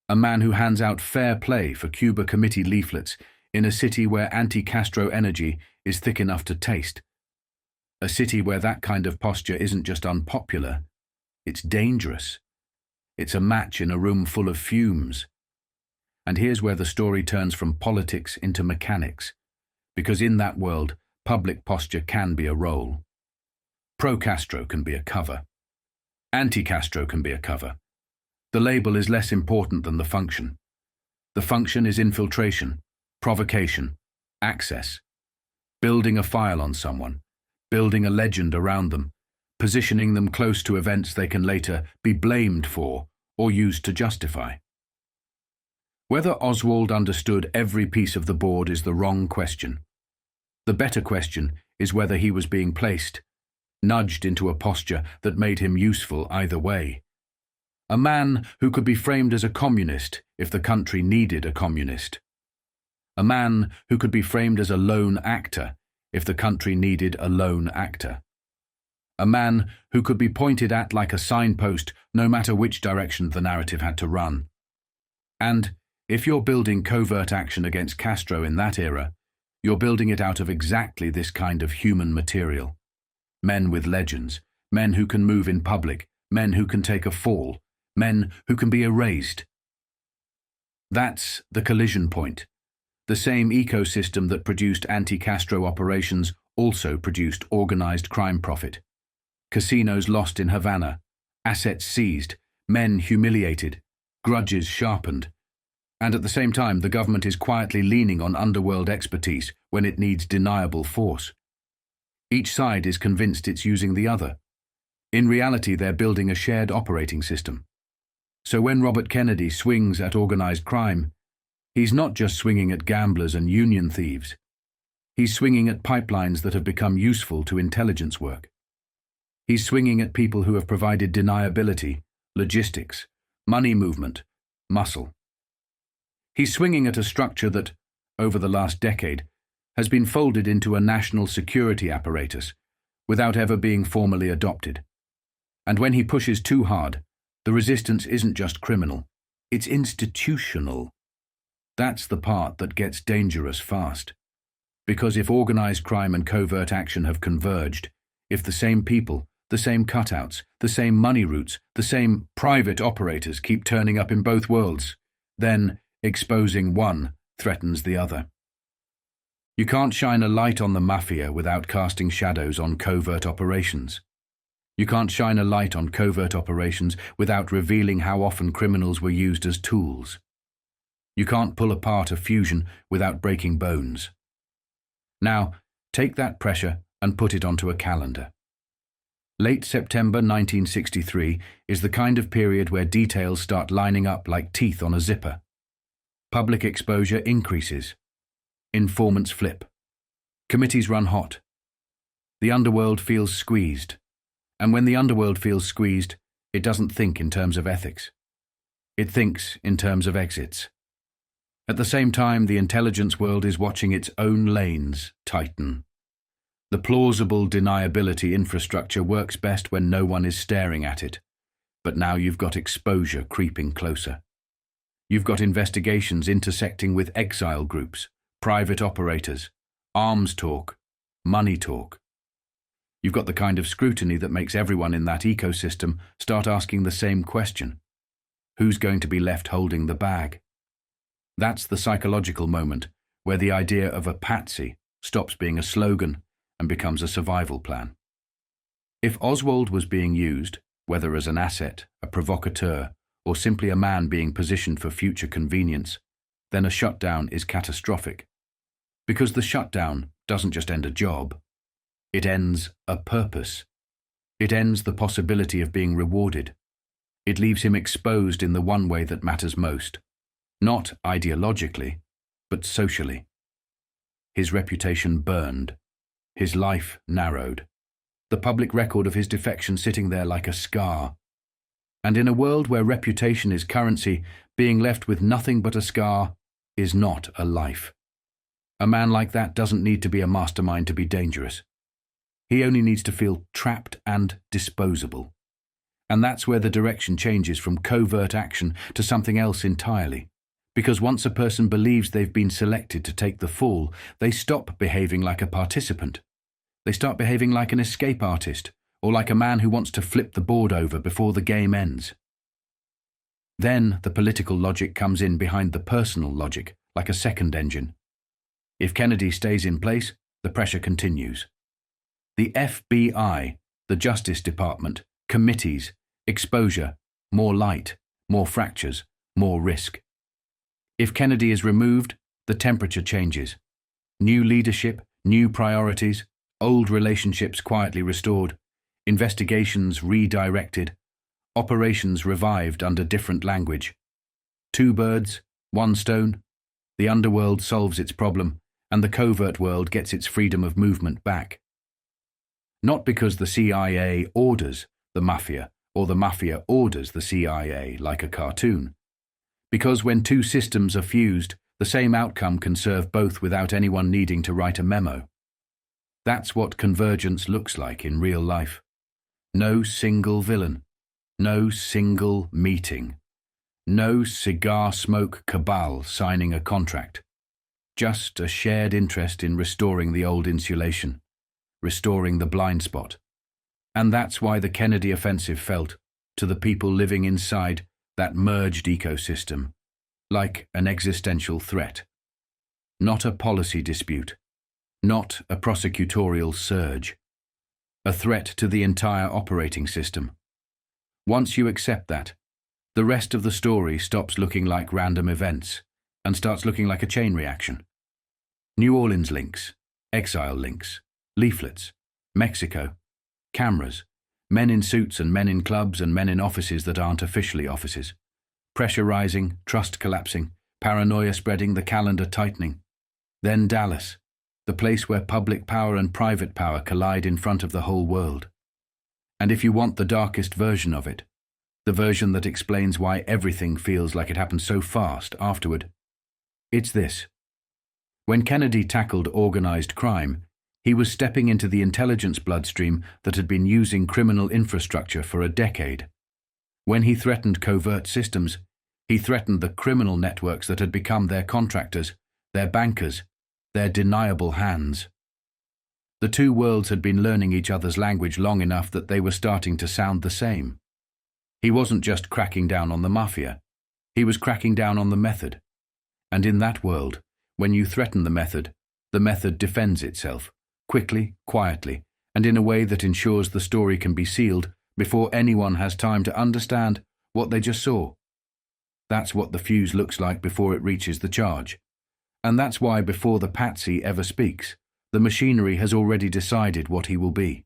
A man who hands out fair play for Cuba committee leaflets in a city where anti-Castro energy is thick enough to taste. A city where that kind of posture isn't just unpopular, it's dangerous. It's a match in a room full of fumes. And here's where the story turns from politics into mechanics, because in that world, public posture can be a role. Pro-Castro can be a cover. Anti-Castro can be a cover. The label is less important than the function. The function is infiltration, provocation, access, building a file on someone, building a legend around them, positioning them close to events they can later be blamed for or used to justify. Whether Oswald understood every piece of the board is the wrong question. The better question is whether he was being placed, nudged into a posture that made him useful either way. A man who could be framed as a communist if the country needed a communist. A man who could be framed as a lone actor if the country needed a lone actor. A man who could be pointed at like a signpost no matter which direction the narrative had to run. And if you're building covert action against Castro in that era, you're building it out of exactly this kind of human material. Men with legends, men who can move in public, men who can take a fall, men who can be erased. That's the collision point. The same ecosystem that produced anti-Castro operations also produced organized crime profit. Casinos lost in Havana, assets seized, men humiliated, grudges sharpened. And at the same time, the government is quietly leaning on underworld expertise when it needs deniable force. Each side is convinced it's using the other. In reality, they're building a shared operating system. So when Robert Kennedy swings at organized crime, he's not just swinging at gamblers and union thieves. He's swinging at pipelines that have become useful to intelligence work. He's swinging at people who have provided deniability, logistics, money movement, muscle. He's swinging at a structure that, over the last decade, has been folded into a national security apparatus without ever being formally adopted. And when he pushes too hard, the resistance isn't just criminal, it's institutional. That's the part that gets dangerous fast. Because if organized crime and covert action have converged, if the same people, the same cutouts, the same money routes, the same private operators keep turning up in both worlds, then exposing one threatens the other. You can't shine a light on the mafia without casting shadows on covert operations. You can't shine a light on covert operations without revealing how often criminals were used as tools. You can't pull apart a fusion without breaking bones. Now, take that pressure and put it onto a calendar. Late September 1963 is the kind of period where details start lining up like teeth on a zipper. Public exposure increases. Informants flip. Committees run hot. The underworld feels squeezed. And when the underworld feels squeezed, it doesn't think in terms of ethics. It thinks in terms of exits. At the same time, the intelligence world is watching its own lanes tighten. The plausible deniability infrastructure works best when no one is staring at it. But now you've got exposure creeping closer. You've got investigations intersecting with exile groups, private operators, arms talk, money talk. You've got the kind of scrutiny that makes everyone in that ecosystem start asking the same question. Who's going to be left holding the bag? That's the psychological moment where the idea of a patsy stops being a slogan and becomes a survival plan. If Oswald was being used, whether as an asset, a provocateur, or simply a man being positioned for future convenience, then a shutdown is catastrophic. Because the shutdown doesn't just end a job, it ends a purpose. It ends the possibility of being rewarded. It leaves him exposed in the one way that matters most, not ideologically, but socially. His reputation burned, his life narrowed, the public record of his defection sitting there like a scar. And in a world where reputation is currency, being left with nothing but a scar is not a life. A man like that doesn't need to be a mastermind to be dangerous. He only needs to feel trapped and disposable. And that's where the direction changes from covert action to something else entirely. Because once a person believes they've been selected to take the fall, they stop behaving like a participant. They start behaving like an escape artist, or like a man who wants to flip the board over before the game ends. Then the political logic comes in behind the personal logic, like a second engine. If Kennedy stays in place, the pressure continues. The FBI, the Justice Department, committees, exposure, more light, more fractures, more risk. If Kennedy is removed, the temperature changes. New leadership, new priorities, old relationships quietly restored, investigations redirected, operations revived under different language. 2 birds, 1 stone. The underworld solves its problem, and the covert world gets its freedom of movement back. Not because the CIA orders the Mafia, or the Mafia orders the CIA like a cartoon. Because when 2 systems are fused, the same outcome can serve both without anyone needing to write a memo. That's what convergence looks like in real life. No single villain, no single meeting, no cigar smoke cabal signing a contract. Just a shared interest in restoring the old insulation, restoring the blind spot. And that's why the Kennedy offensive felt, to the people living inside that merged ecosystem, like an existential threat. Not a policy dispute, not a prosecutorial surge. A threat to the entire operating system. Once you accept that, the rest of the story stops looking like random events and starts looking like a chain reaction. New Orleans links, exile links, leaflets, Mexico, cameras, men in suits and men in clubs and men in offices that aren't officially offices. Pressure rising, trust collapsing, paranoia spreading, the calendar tightening. Then Dallas, the place where public power and private power collide in front of the whole world. And if you want the darkest version of it, the version that explains why everything feels like it happened so fast afterward, it's this. When Kennedy tackled organized crime, he was stepping into the intelligence bloodstream that had been using criminal infrastructure for a decade. When he threatened covert systems, he threatened the criminal networks that had become their contractors, their bankers, their deniable hands. The 2 worlds had been learning each other's language long enough that they were starting to sound the same. He wasn't just cracking down on the Mafia, he was cracking down on the method. And in that world, when you threaten the method defends itself, quickly, quietly, and in a way that ensures the story can be sealed before anyone has time to understand what they just saw. That's what the fuse looks like before it reaches the charge. And that's why before the patsy ever speaks, the machinery has already decided what he will be.